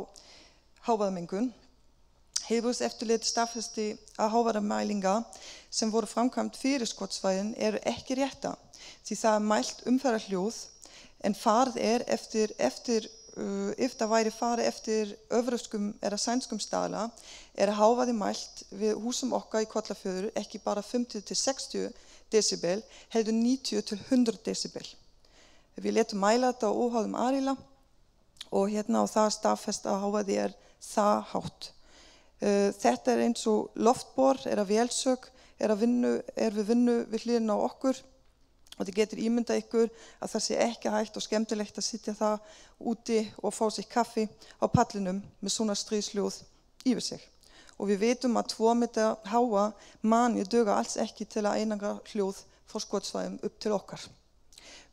S9: hávaðamengun. Heilbrigðiseftirlit staðfesti að hávaðamælingar sem voru framkvæmt fyrir skotsvæðin eru ekki rétta, því það mælt umferðarhljóð en farið eftir ef það væri farið eftir öfruskum eða sænskum staðla hávaði mælt við húsum okkar í Kollafjörður ekki bara 50 til 60 decibel, heldur 90 til 100 decibel. Við létum mæla þetta á óháðum aðila og það staðfest að hávaði það hátt. Þetta eins og loftbor, að vélsök, við vinnu við hliðina á okkur, og þið getur ímyndað ykkur að það sé ekki hægt og skemmtilegt að sitja það úti og fá sér kaffi á pallinum með svona stríðsljóð yfir sig. Og við vitum að 2 metra háa manni duga alls ekki til að einangra hljóð frá skotsvæðum upp til okkar.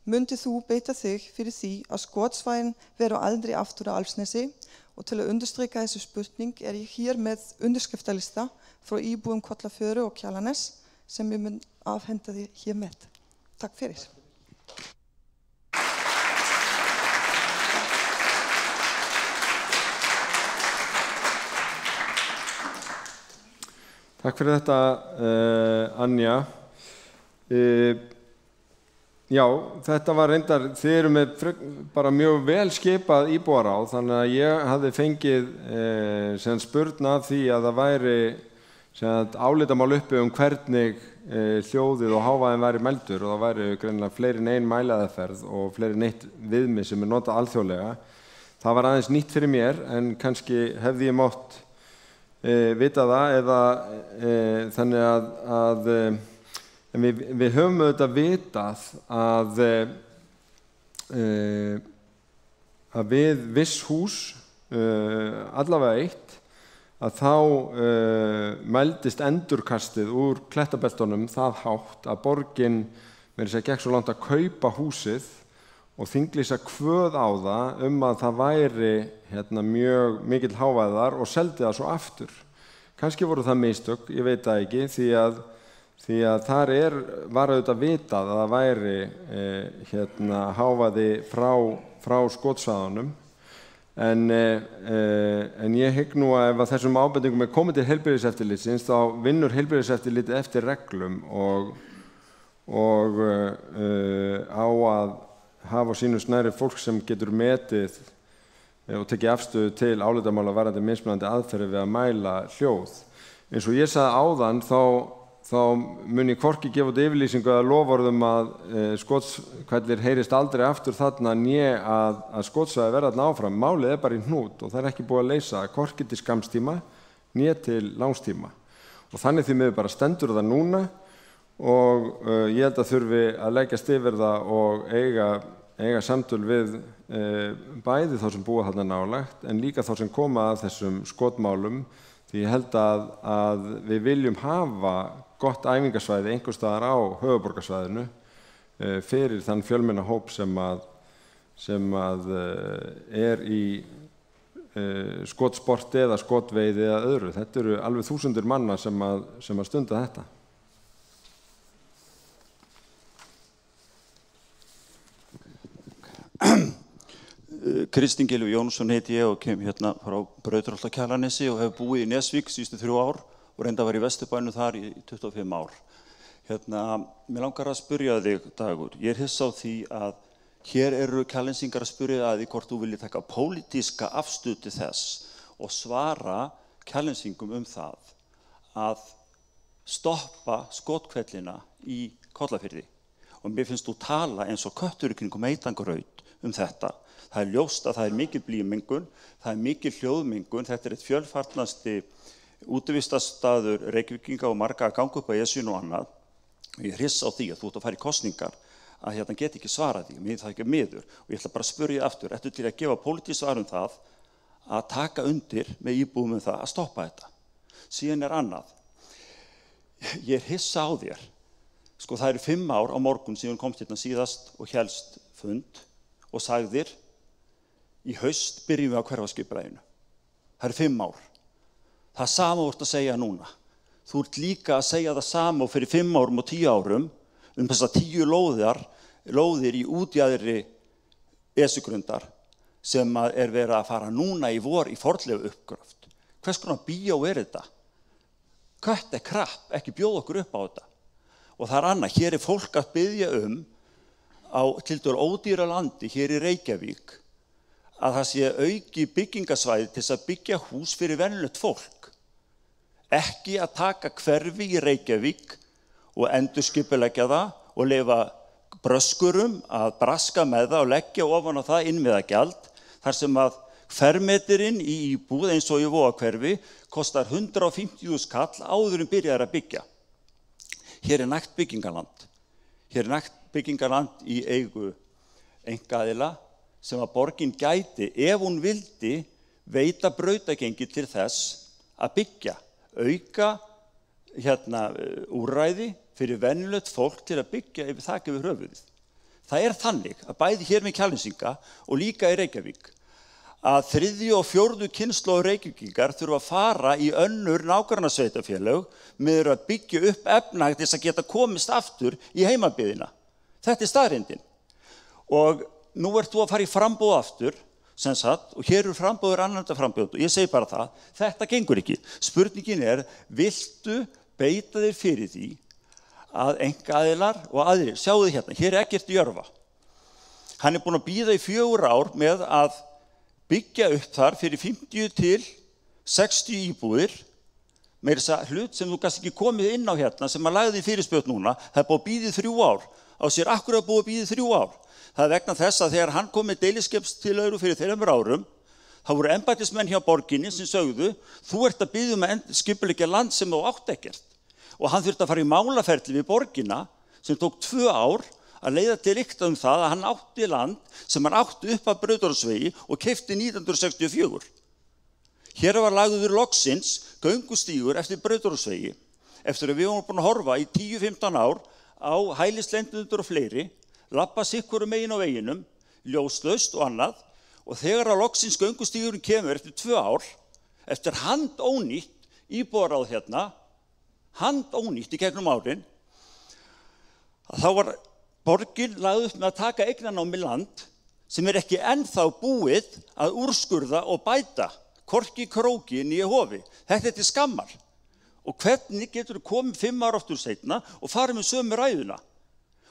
S9: Myndið þú beita þig fyrir því að skotsvæðin veru aldrei aftur á Álfsnesi, og til að undirstrika þessu spurning ég hér með undirskriftalista frá íbúum Kollafjörður og Kjalarnes sem ég mun afhenda þér hér með. Takk fyrir.
S1: Takk fyrir þetta, Anja. Já, þetta var reyndar, þið eru með bara mjög vel skipað íbúaráð, þannig að ég hafði fengið spurn af því að það væri álitamál uppi hvernig hljóðið og hávaðin væri mældur, og það væri greinilega fleiri en ein mælaðaferð og fleiri en eitt viðmið sem notað alþjóðlega. Það var aðeins nýtt fyrir mér, en kannski hefði ég mátt vita það, eða þannig að við höfum auðvitað vitað að við viss hús, allavega eitt, að þá mældist endurkastið úr klettabeltunum það hátt að borgin gekk svo langt að kaupa húsið og þinglýsa kvöð á það að það væri mjög mikill hávaðar og seldi það svo aftur. Kannski voru það mistök, ég veit það ekki, því að þar var auðvitað vitað að það væri hávaði frá skotsvæðunum. En ég hygg nú að ef þessum ábendingum komið til heilbrigðiseftirlitsins, þá vinnur heilbrigðiseftirlitið eftir reglum og á að hafa á sínu snæri fólk sem getur metið og tekið afstöðu til álitamála varðandi mismunandi aðferðir við að mæla hljóð. Eins og ég sagði áðan, þá mun ég hvorki gefa út yfirlýsingu eða loforðum að skotshvellir heyrist aldrei aftur þarna né að skotsvæði verða þarna áfram. Málið bara í hnút og það ekki búið að leysa hvorki til skamstíma né til langstíma. Og þannig því miður bara stendur það núna og ég held að þurfi að leggjast yfir það og eiga samtöl við bæði þá sem búa þarna nálægt en líka þá sem koma að þessum skotmálum, því ég held að við viljum hafa gott æfingasvæði einhvers staðar á höfuðborgarsvæðinu fyrir þann fjölmenna hóp sem í skotsporti eða skotveiði eða öðru. Þetta eru alveg þúsundir manna sem að stunda þetta.
S10: Kristinn Gylfi Jónsson heiti ég og kem hérna frá Brautarholti á Kjalarnesi og hef búið í Nesvík síðustu 3 ár og reynda að vera í Vesturbænum þar í 25 ár. Mér langar að spyrja þig, Dagur. Ég hissa á því að hér eru Kjalensingar að spyrja að því hvort þú viljið taka pólitíska afstöðu til þess og svara Kjalensingum það að stoppa skotkvellina í Kollafirði. Og mér finnst þú tala eins og köttur í kringum heitangraut þetta. Það ljóst að það mikil blýmengun, það mikil hljóðmengun, þetta eitt fjölfarnasti útivistarstaður Reykvíkinga og marga að ganga upp á Esjunni og annað. Ég hissa á því að þú ert að fara í kosningar að hérna get ekki svarað því, mér það ekki miður. Og ég ætla bara að spyrja aftur, ertu til að gefa pólitískt svar það að taka undir með íbúum það að stoppa þetta? Síðan annað. Ég hissa á þér. Sko það 5 ár á morgun síðan komst hérna síðast og helst fund og sagðir í haust byrjum við á hverfaskipulaginu. Það 5 ár. Það sama þú ert að segja núna. Þú ert líka að segja það sama fyrir 5 árum og 10 árum þessar 10 lóðir í útjaðri Esjugrundar sem verið að fara núna í vor í fornleifu uppgröft. Hvers konar bíó þetta? Kött krapp, ekki bjóða okkur upp á þetta. Og það annað, hér fólk að biðja á tiltölu ódýra landi hér í Reykjavík að það sé auki byggingasvæði til þess að byggja hús fyrir venjulegt fólk. Ekki að taka hverfi í Reykjavík og endurskipuleggja það og leyfa bröskurum að braska með það og leggja ofan á það innviðagjald þar sem að fermetrinn í íbúð eins og í Vogahverfi kostar 150.000 kall áður en byrjar að byggja. Hér nægt byggingarland. Hér nægt byggingarland í eigu einkaaðila sem að borgin gæti, ef hún vildi, veita brautagengi til þess að byggja, auka úrræði fyrir venjulegt fólk til að byggja yfir þak yfir höfuðið. Það þannig að bæði hér með Kjalensinga og líka í Reykjavík að 3. og 4. kynslóð Reykvíkingar þurfa að fara í önnur nágrannasveitarfélög með að byggja upp efnahag til þess að geta komist aftur í heimabyggðina. Þetta staðreyndin. Og nú ert þú að fara í framboð aftur, sem sagt, og hér frambóður annarnda frambjóð, og ég segi bara það, þetta gengur ekki. Spurningin viltu beita þér fyrir því að einkaaðilar og aðrir, sjáu þið hérna, hér Eggert Jörfa. Hann búinn að bíða í 4 ár með að byggja upp þar fyrir 50 til 60 íbúðir, með þess að hlut sem þú kannski ekki komið inn á hérna, sem að lagði fyrirspjót núna, það búið að bíða í 3 ár, á sér akkur að búið að bíða í 3 ár. Það vegna þess að þegar hann kom með deiliskipstilaugur fyrir 3 árum, þá voru embættismenn hjá borginni sem sögðu, þú ert að biðja að skipuleggja land sem þú átt ekkert. Og hann þurfti að fara í málaferli við borgina, sem tók 2 ár, að leiða til lykta það að hann átti land sem hann átti upp að Brautarholtsvegi og keypti 1964. Hér var lagður loksins göngustígur eftir Brautarholtsvegi, eftir að við vorum búin að horfa í 10-15 ár á hælisleitendur og fleiri, labba sikkur megin á veginum, ljóslaust og annað, og þegar að loksins göngustígurinn kemur eftir 2 ár, eftir handónýtt íbúðaráð hérna, handónýtt í gegnum árin, þá var borgin lagði upp með að taka eignarnámi land sem ekki ennþá búið að úrskurða og bæta, hvorki króki né hofi. Þetta til skammar. Og hvernig getur þú komið 5 ár aftur seinna og farið með sömu ræðuna?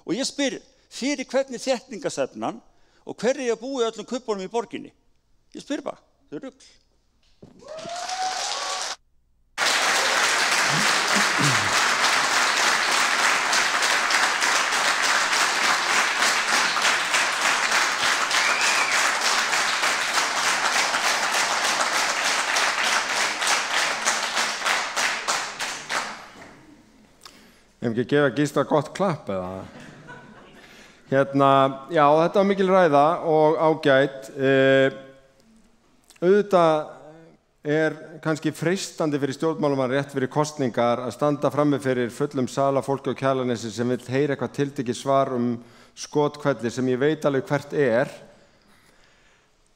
S10: Og ég spyr, fyrir hvernig þéttingarstefnan og hverju að búið öllum kupunum í borginni? Ég spyr bara, það rugl.
S1: Ef ekki að gefa Gísla gott klapp eða? Já, þetta var mikil ræða og ágætt. Auðvitað kannski freistandi fyrir stjórnmálamann rétt fyrir kosningar að standa frammi fyrir fullum sal af fólki á Kjalarnesi sem vill heyra eitthvað tiltekið svar skotkvelli sem ég veit alveg hvert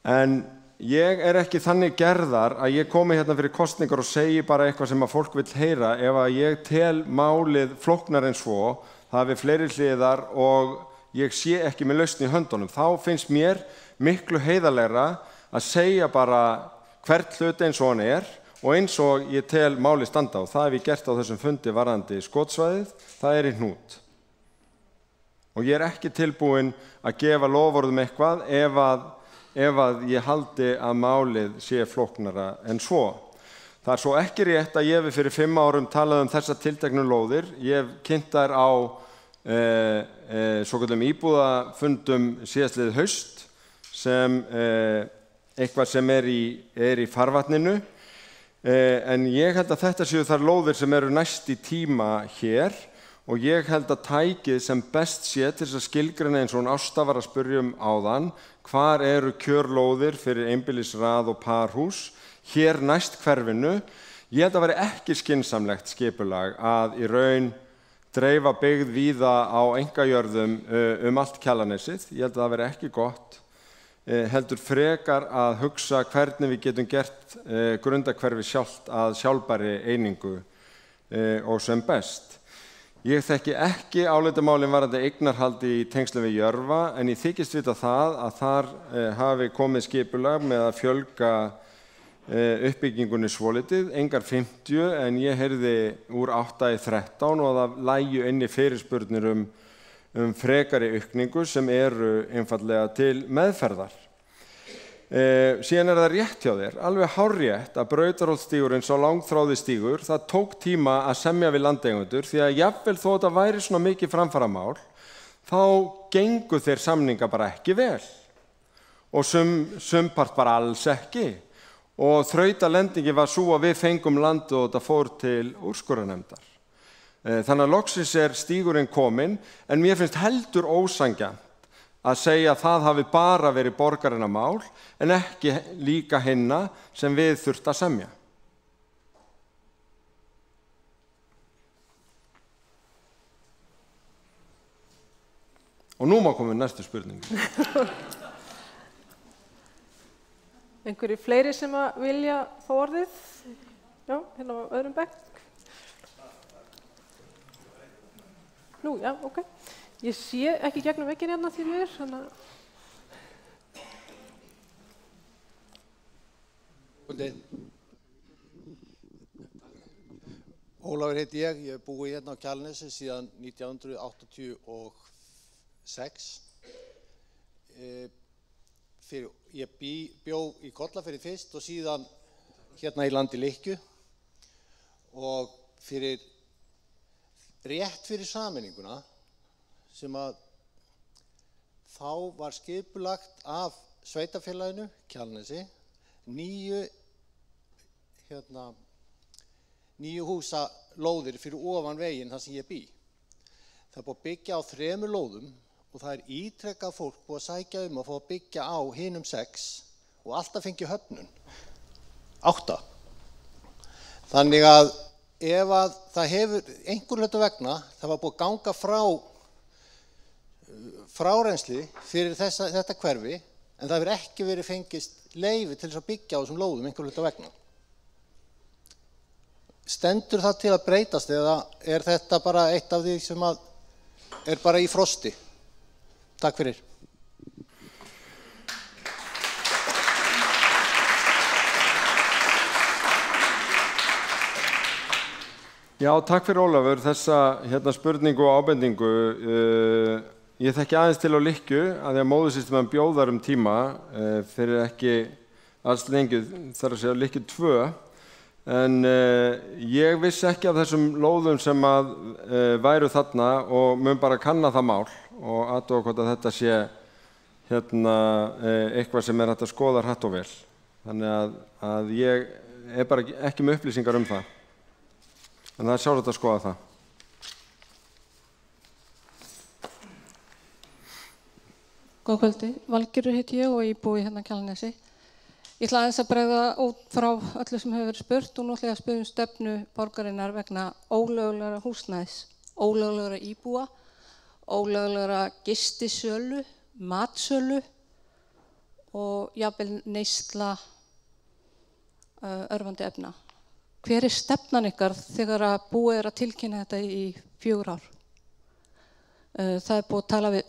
S1: En ég ekki þannig gerðar að ég komi hérna fyrir kosningar og segi bara eitthvað sem að fólk vill heyra ef að ég tel málið flóknar en svo, það hafi fleiri hliðar og ég sé ekki með lausn í höndunum. Þá finnst mér miklu heiðarlegra að segja bara hvert hlut eins og hann Og eins og ég tel máli standa og það hef ég gert á þessum fundi varðandi skotsvæðið, það í hnút. Og ég ekki tilbúin að gefa loforðum eitthvað ef að ég haldi að málið sé flóknara en svo. Það svo ekki rétt að ég hef fyrir 5 árum talað þessa tilteknu lóðir. Ég hef kynnt þær á svokallum íbúðafundum síðastliðið haust sem eitthvað sem í farvatninu. En ég held að þetta séu þar lóðir sem eru næst í tíma hér og ég held að tækið sem best sé til þess að skilgreina eins og hún Ásta var að spyrja áðan, hvar eru kjörlóðir fyrir einbýlisrað og parhús, hér næst hverfinu. Ég held að veri ekki skynsamlegt skipulag að í raun dreifa byggð víða á einkajörðum allt Kjalarnesið. Ég held að það veri ekki gott. Heldur frekar að hugsa hvernig við getum gert Grundarhverfi sjálft að sjálfbærri einingu og sem best. Ég þekki ekki álitamálin varðandi eignarhaldi í tengslum við Jörfa, en ég þykist vita það að þar hafi komið skipulag með að fjölga uppbyggingunni svolítið, engar 50, en ég heyrði úr 8 í 13 og það lægju inn í fyrirspurnir frekari aukningu sem eru einfaldlega til meðferðar. Síðan það rétt hjá þér, alveg hárrétt að Brautarholtsstígurinn sá langþráði stígur, það tók tíma að semja við landeigendur því að jafnvel þó þetta væri svona mikið framfaramál, þá gengu þeir samninga bara ekki vel og sumpart bara alls ekki. Og þrautalendingi var svo að við fengum landið og þetta fór til úrskurðarnefndar. Þannig að loksins stígurinn kominn, en mér finnst heldur ósanngjarnt að segja að það hafi bara verið borgarinnar mál, en ekki líka hinna sem við þurft að semja. Og nú má komið næstu spurningu.
S2: Einhverju fleiri sem að vilja fá orðið? Já, hérna á öðrum bekk. Nú, já, ok. Ég sé ekki gegnum vegginn hérna því mér, þannig að...
S11: Ólafur heiti ég hef búið hérna á Kjalarnesi síðan 1986. Ég bjó í Kollafirði fyrst og síðan hérna í landi Lykkju og rétt fyrir sameininguna sem að þá var skipulagt af sveitarfélaginu Kjalarnesi 9 húsalóðir fyrir ofan veginn þar sem ég bý. Það búið að byggja á 3 lóðum og það ítrekkað fólk búið að sækja að fá að byggja á hinum 6 og alltaf fengi höfnun 8. Þannig að ef að það hefur einhver hluta vegna, það var búið að ganga frá reynsli fyrir þetta hverfi, en það hefur ekki verið fengist leyfi til þess að byggja á þessum lóðum einhver hluta vegna. Stendur það til að breytast eða þetta bara eitt af því sem að bara í frosti? Takk fyrir.
S1: Já, takk fyrir Ólafur, þessa spurningu og ábendingu. Ég þekki aðeins til á Lykkju, að því að móðursysteminn bjóðar tíma fyrir ekki alls lengi, þar að segja Lykkju 2. En ég vissi ekki af þessum lóðum sem að væru þarna og mun bara kanna það mál og athuga hvort að þetta sé eitthvað sem hægt að skoða hratt og vel. Þannig að ég bara ekki með upplýsingar það. En það sjálfsagt að skoða það.
S12: Góða kvöldi, Valgerður heiti ég og ég búi hérna á Kjalarnesi. Ég ætla aðeins að bregða út frá öllu sem hefur verið spurt og nú ætla ég að spyrja stefnu borgarinnar vegna ólöglegra húsnæðis, ólöglegra íbúa, ólöglegra gistisölu, matsölu og jafnvel neysla örvandi efna. Hver stefnan ykkar þegar að búið að tilkynna þetta í 4 ár? Það búið að tala við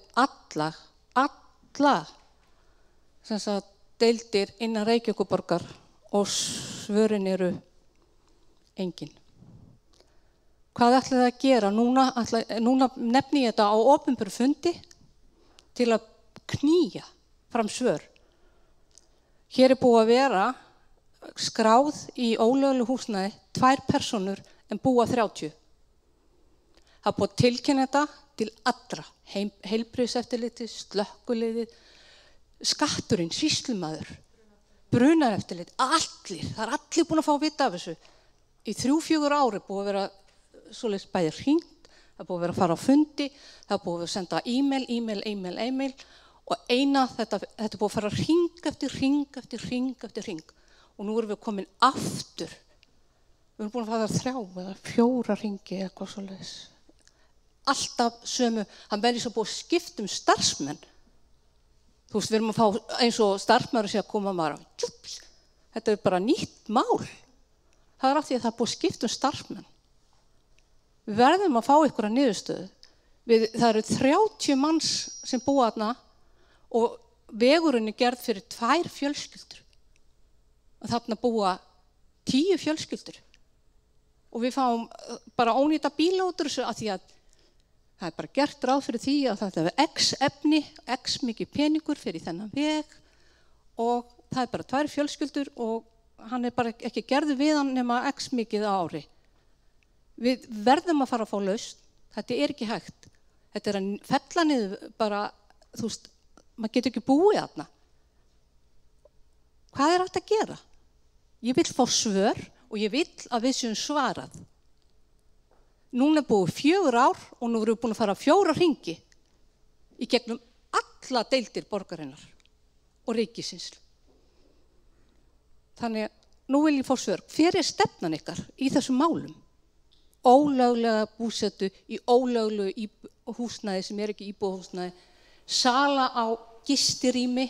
S12: alla sem sagt deildir innan Reykjavíkurborgar og svörin eru Engin. Hvað ætlið þið að gera? Núna nefni ég þetta á opinberu fundi til að knýja fram svör. Hér búið að vera skráð í ólöglegu húsnæði 2 personur en búa 30. Það búið að tilkynna þetta til allra, heilbrigðiseftirlitið, slökkviliðið, skatturinn, sýslumaður, brunareftirlit, allir, það allir búin að fá að vita af þessu. Í 3-4 ári búið að vera svoleiðis bæði hringt, það búið að vera að fara á fundi, það búið að senda e-mail og þetta búið að fara hring eftir hring og nú erum við komin aftur. Við erum búin að fara 3 eða 4 hringi eitthvað svoleiðis. Alltaf sömu, hann verður svo búið að skipta starfsmenn. Þú veist, við erum að fá eins og starfsmaður að koma maður á. Þetta bara nýtt mál. Það af því að það búið að skipta starfsmenn. Við verðum að fá ykkur að niðurstöðu. Það eru 30 manns sem búa þarna og vegurinn gerð fyrir 2 fjölskyldur. Og þarna búa 10 fjölskyldur. Og við fáum bara ónýta bíla út úr þessu af því að það bara gert ráð fyrir því að þetta er X efni, X mikið peningur fyrir þennan veg og það bara 2 fjölskyldur og hann bara ekki gerður við hann nema X mikið á ári. Við verðum að fara að fá lausn, þetta er ekki hægt. Þetta er að fella niður bara, þú veist, maður getur ekki búið þarna. Hvað er hægt að gera? Ég vill fá svör og ég vill að við séum svarað. Núna búið 4 ár og nú erum við búin að fara 4 hringi í gegnum alla deildir borgarinnar og ríkisins. Þannig að nú vil ég fá svör. Hver er stefnan ykkar í þessum málum? Ólöglega búsetu í ólöglegu húsnæði sem er ekki íbúðarhúsnæði, sala á gistirými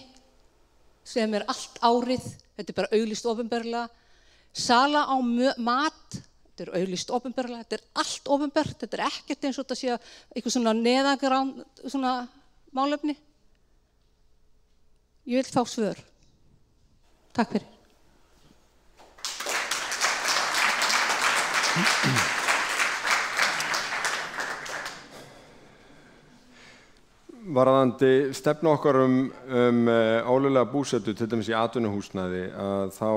S12: sem er allt árið, þetta er bara auglýst opinberlega, sala á mat, þetta er auglýst opinberlega, þetta er allt opinbert, þetta er ekkert eins og þetta sé eitthvað svona neðangrán svona málefni. Ég vil fá svör. Takk fyrir.
S1: Varðandi stefnu okkar ólöglega búsetu, til dæmis í atvinnuhúsnæði, að þá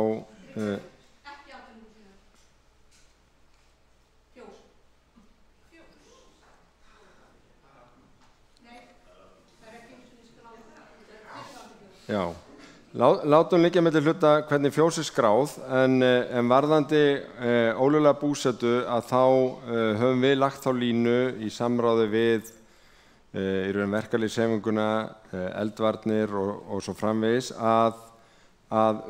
S1: Já, látum liggja milli hluta hvernig fjós er skráð, en varðandi ólöglega búsetu að þá höfum við lagt þá línu í samráði við í raun verkalýðshreyfinguna, eldvarnir og svo framvegis að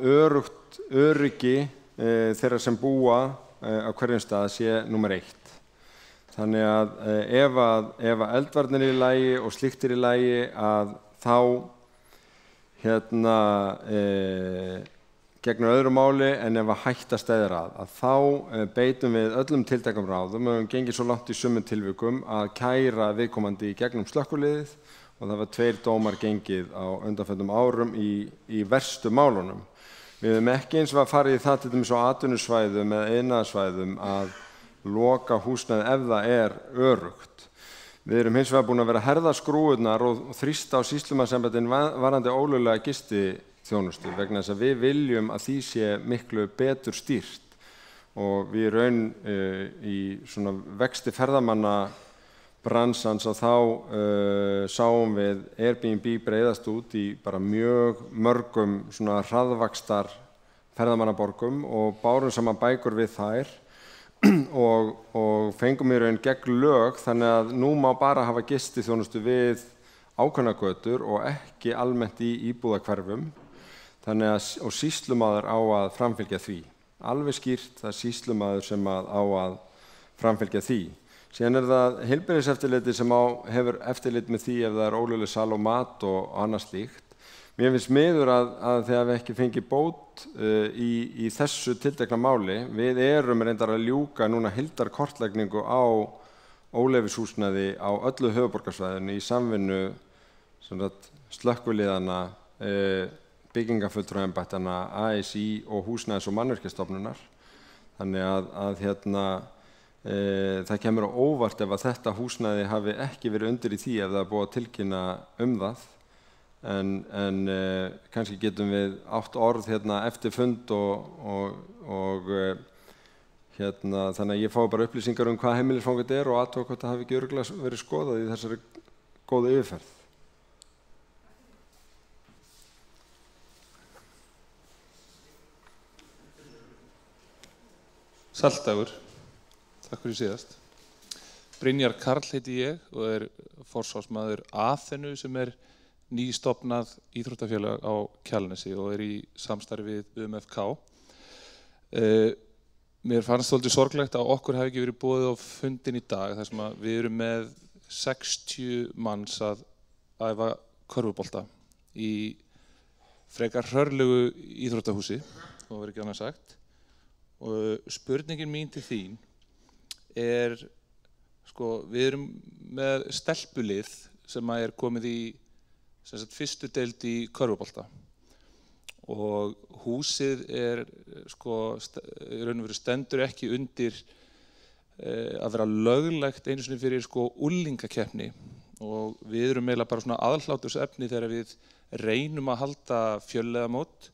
S1: öryggi þeirra sem búa á hverjum stað sé númer 1. Þannig að ef eldvarnir er í lagi og slíkt er í lagi að þá gegnur öðru máli en ef að hætta steðir að þá beitum við öllum tiltækum ráðum og við gengið svo langt í sumum tilvikum að kæra viðkomandi í gegnum slökkviliðið og það var 2 dómar gengið á undanförnum árum í verstu málunum. Við höfum ekki eins og að fara í það til dæmis á atvinnusvæðum eða iðnaðarsvæðum að loka húsnæði ef það er öruggt. Við erum hins vegar búin að vera að herða skrúfurnar og þrýsta á sýslumannsembættin varðandi ólöglega gistiþjónustu vegna þess að við viljum að því sé miklu betur stýrt og við raun í svona vexti ferðamanna bransans og þá sáum við Airbnb breiðast út í bara mjög mörgum svona hraðvaxtar ferðamannaborgum og bárum saman bækur við þær og fengum í raun gegn lög þannig að nú má bara hafa gistiþjónustu við ákveðnar götur og ekki almennt í íbúðahverfum þannig að og sýslumaður á að framfylgja því. Alveg skýrt það sýslumaður sem á að framfylgja því. Síðan er það heilbrigðiseftirlitið sem hefur eftirlit með því ef það er ólögleg sala á mat og annað slíkt. Mér finnst miður að þegar við ekki fengið bót í þessu tiltekna máli, við erum reyndar að ljúka núna heildarkortlegningu á óleyfishúsnæði á öllu höfuðborgarsvæðinu í samvinnu slökkviliðana, byggingafulltrúaembættanna, ASÍ og Húsnæðis- og mannvirkjastofnunar. Þannig að það kemur á óvart ef að þetta húsnæði hafi ekki verið undir í því ef það er búið að tilkynna það. En kannski getum við átt orð eftir fund og þannig að ég fái bara upplýsingar hvað heimilisfangið og athuga hvort það hafi ekki örugglega verið skoðað í þessari góðu yfirferð.
S13: Saldagur, takk fyrir síðast. Brynjar Karl heiti ég og forsvarsmaður Aþenu sem nýstofnað íþróttafélag á Kjalarnesi og í samstarfi við UMFK. Mér fannst svolítið sorglegt að okkur hafi ekki verið boðið á fundin í dag þar sem við erum með 60 manns að æfa körfubolta í frekar hrörlegu íþróttahúsi, það verður ekki annað sagt. Og spurningin mín til þín við erum með stelpulið sem komið í fyrstu deild í körfubolta og húsið í raun og veru stendur ekki undir að vera löglegt einu sinni fyrir unglingakeppni og við erum eiginlega bara svona aðhlátursefni þegar við reynum að halda fjölliðamót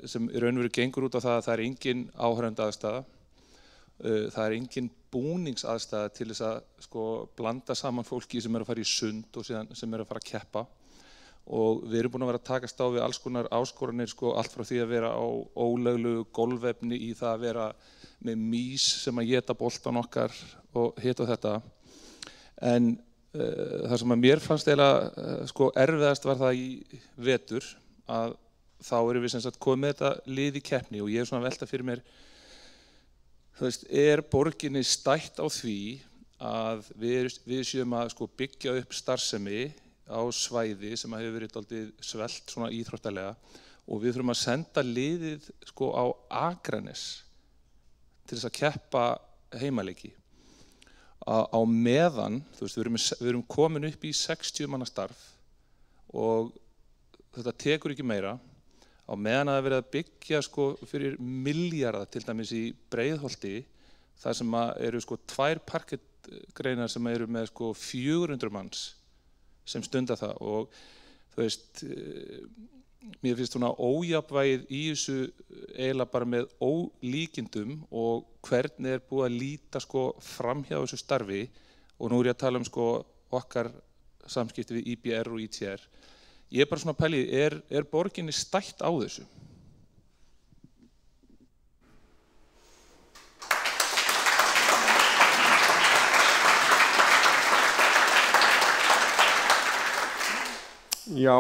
S13: sem í raun og veru gengur út á það að það engin áhorfendaaðstaða, það engin búningsaðstaða til þess að blanda saman fólki sem að fara í sund og sem að fara að keppa. Og við erum búin að vera að takast á við alls konar áskoranir, allt frá því að vera á ólöglegu golfefni í það að vera með mýs sem að éta boltan okkar og hitt og þetta. En það sem að mér fannst eiginlega erfiðast var það í vetur að þá erum við sem sagt komið með þetta lið í keppni og ég svona velta fyrir mér, borginni stætt á því að við séum að byggja upp starfsemi á svæði sem hefur verið dálítið svelt svona íþróttalega og við þurfum að senda liðið á Akranes til þess að keppa heimaleiki. Á meðan, við erum komin upp í 60 manna starf og þetta tekur ekki meira. Á meðan að það verið að byggja fyrir milljarða til dæmis í Breiðholti þar sem eru 2 parkettgreinar sem eru með 400 manns sem stunda það og mér finnst svona ójafnvægið í þessu eiginlega bara með ólíkindum og hvernig búið að líta framhjá þessu starfi og nú ég að tala okkar samskipti við IBR og ITR. Ég bara svona pæli, borginni stætt á þessu?
S1: Já,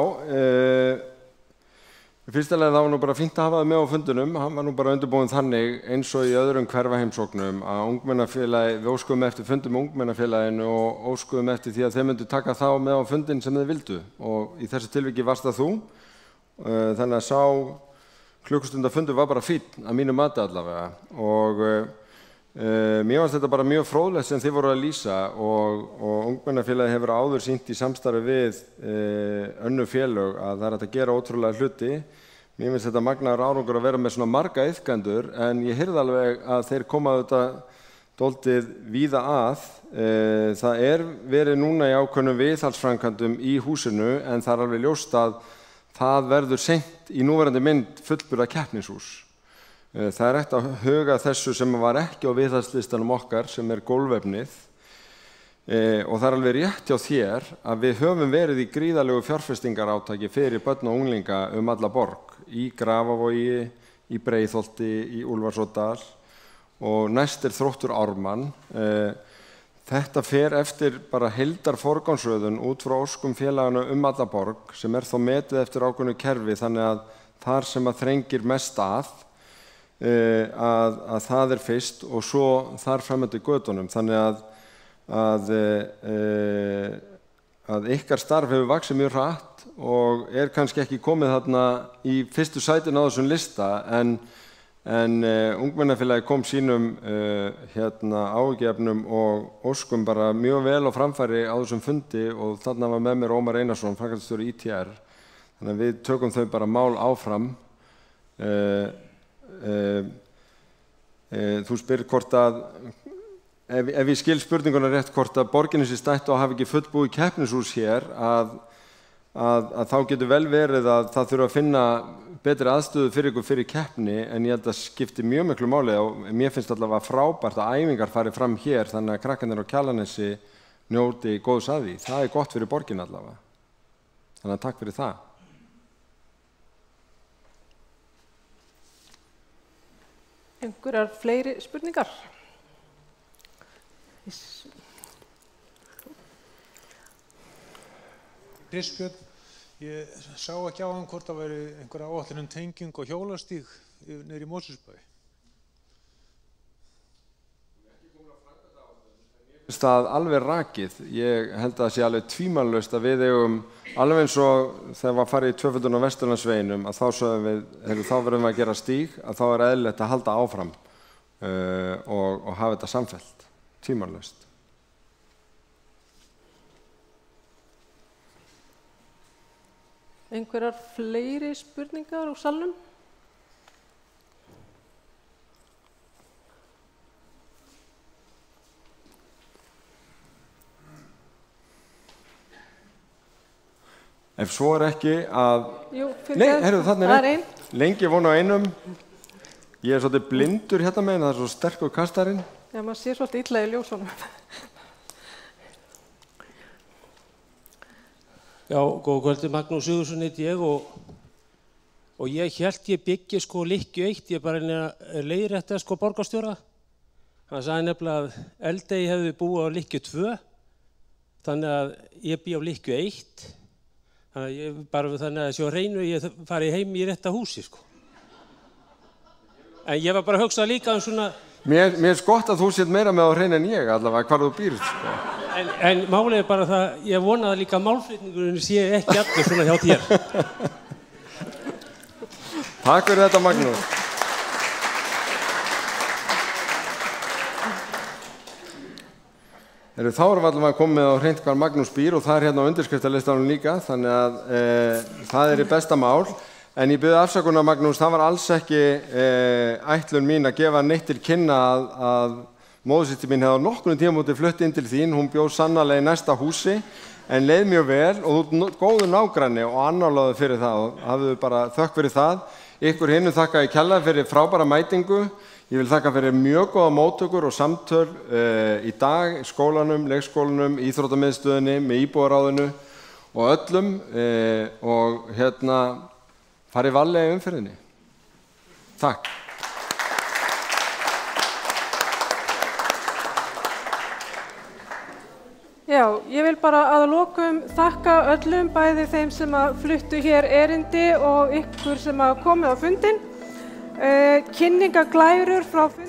S1: í fyrsta lagi það var nú bara fínt að hafa það með á fundunum. Hann var nú bara undirbúinn þannig eins og í öðrum hverfaheimsóknum að ungmennafélagi, við óskuðum eftir fundum með ungmennafélaginu og óskuðum eftir því að þeir myndu taka þá með á fundin sem þeir vildu og í þessu tilviki varst það þú. Þannig að sá klukkustundafundur var bara fínn að mínu mati allavega og mér fannst þetta bara mjög fróðlegt sem þið voru að lýsa og ungmennafélagi hefur áður sýnt í samstarfi við önnur félög að það hægt að gera ótrúlega hluti. Mér finnst þetta magnaður árangur að vera með svona marga iðkendur en ég heyrði alveg að þeir koma auðvitað dálítið víða að. Það verið núna í ákveðnum viðhaldsframkvæmdum í húsinu en það alveg ljóst að það verður seint í núverandi mynd fullburða keppnishús. Það hægt að huga þessu sem var ekki á viðhaldslistanum okkar sem golfefnið og það alveg rétt hjá þér að við höfum verið í gríðarlegu fjárfestingarátaki fyrir börn og unglinga alla borg í Grafavogi, í Breiðholti, í Úlfarsárdal og næst Þróttur Ármann. Þetta fer eftir bara heildarforgangsröðun út frá óskum félagana alla borg sem þó metið eftir ákveðnu kerfi þannig að þar sem að þrengir mest að það fyrst og svo þar fram eftir götunum. Þannig að ykkar starf hefur vaxið mjög hratt og kannski ekki komið þarna í fyrstu sætin á þessum lista en ungmennafélagi kom sínum áhyggjuefnum og óskum bara mjög vel á framfæri á þessum fundi og þarna var með mér Ómar Einarsson, framkvæmdastjóri ITR. Þannig að við tökum þau bara mál áfram. Þú spyr hvort að, ef ég skil spurninguna rétt, hvort að Borgarnesi stætt og hafi ekki fullbúið keppnishús hér, að þá getur vel verið að það þurfa að finna betri aðstöðu fyrir ykkur fyrir keppni, en ég held að skipti mjög miklu máli og mér finnst allavega frábært að æfingar fari fram hér þannig að krakkarnir á Kjalarnesi njóti góðs að því. Það gott fyrir borgin allavega. Þannig að takk fyrir það.
S2: Einhverjar fleiri spurningar?
S14: Kristbjörn, ég sá ekki á hann hvort það væri einhver áætlun tenging og hjólastíg niður í Mosfellsbæ.
S1: Það alveg rakið. Ég held að það sé alveg tvímælalaust að við eigum, alveg eins og þegar var farið í tvöföldun á Vesturlandsveginum, að þá sögum við, þá verðum við að gera stíg, að þá eðlilegt að halda áfram og hafa þetta samfellt, tvímælalaust.
S2: Einhverjar fleiri spurningar úr salnum?
S1: Ef svo ekki að...
S2: Jú,
S1: Nei, heyrðu, þarna
S2: er
S1: einn. Lengi von á einum. Ég er svolítið blindur hérna meginn, það er svo sterkur kastarinn.
S2: Já, maður sér svolítið illa í ljósunum.
S15: Já, góða kvöldi, Magnús Sigurðsson heiti ég og ég hélt ég byggi sko Lykkju 1, ég bara leiðrétta sko borgarstjóra. Hann sagði nefnilega að Eldey hefði búið á Lykkju 2, þannig að ég bý á Lykkju 1. Þannig að ég bara þannig að sjá reynu ég fari heim í rétta húsi sko. En ég var bara að hugsa líka svona...
S1: Mér er gott að þú sétt meira með á hreinu en ég allavega, hvar þú býrð sko.
S15: En málið er bara það, ég vonaði líka að málflutningurinn sé ekki allir svona hjá þér.
S1: Takk fyrir þetta, Magnús. Þá erum við allavega komið á hreint hvar Magnús býr og það er hérna á undirskriftalistanum líka, þannig að það er í besta mál. En ég byrði afsökunar, Magnús, það var alls ekki ætlun mín að gefa neitt til kynna að móðursystir mín hefði á nokkrum tímamóti flutt inn til þín. Hún bjó sannarlega í næsta húsi en leið mjög vel og þú ert góður nágranni og annálaður fyrir það og hafðu bara þökk fyrir það. Ykkur hinnum þakka ég kærlega fyrir frábæra mætingu. Ég vil þakka fyrir mjög góða móttökur og samtöl í dag, skólanum, leikskólanum, íþróttamiðstöðinni, með íbúðaráðinu og öllum og hérna farið varlega í umferðinni. Takk.
S2: Já, ég vil bara að lokum þakka öllum, bæði þeim sem að fluttu hér erindi og ykkur sem að komið á fundinn. Kynningaglærur frá fundinum.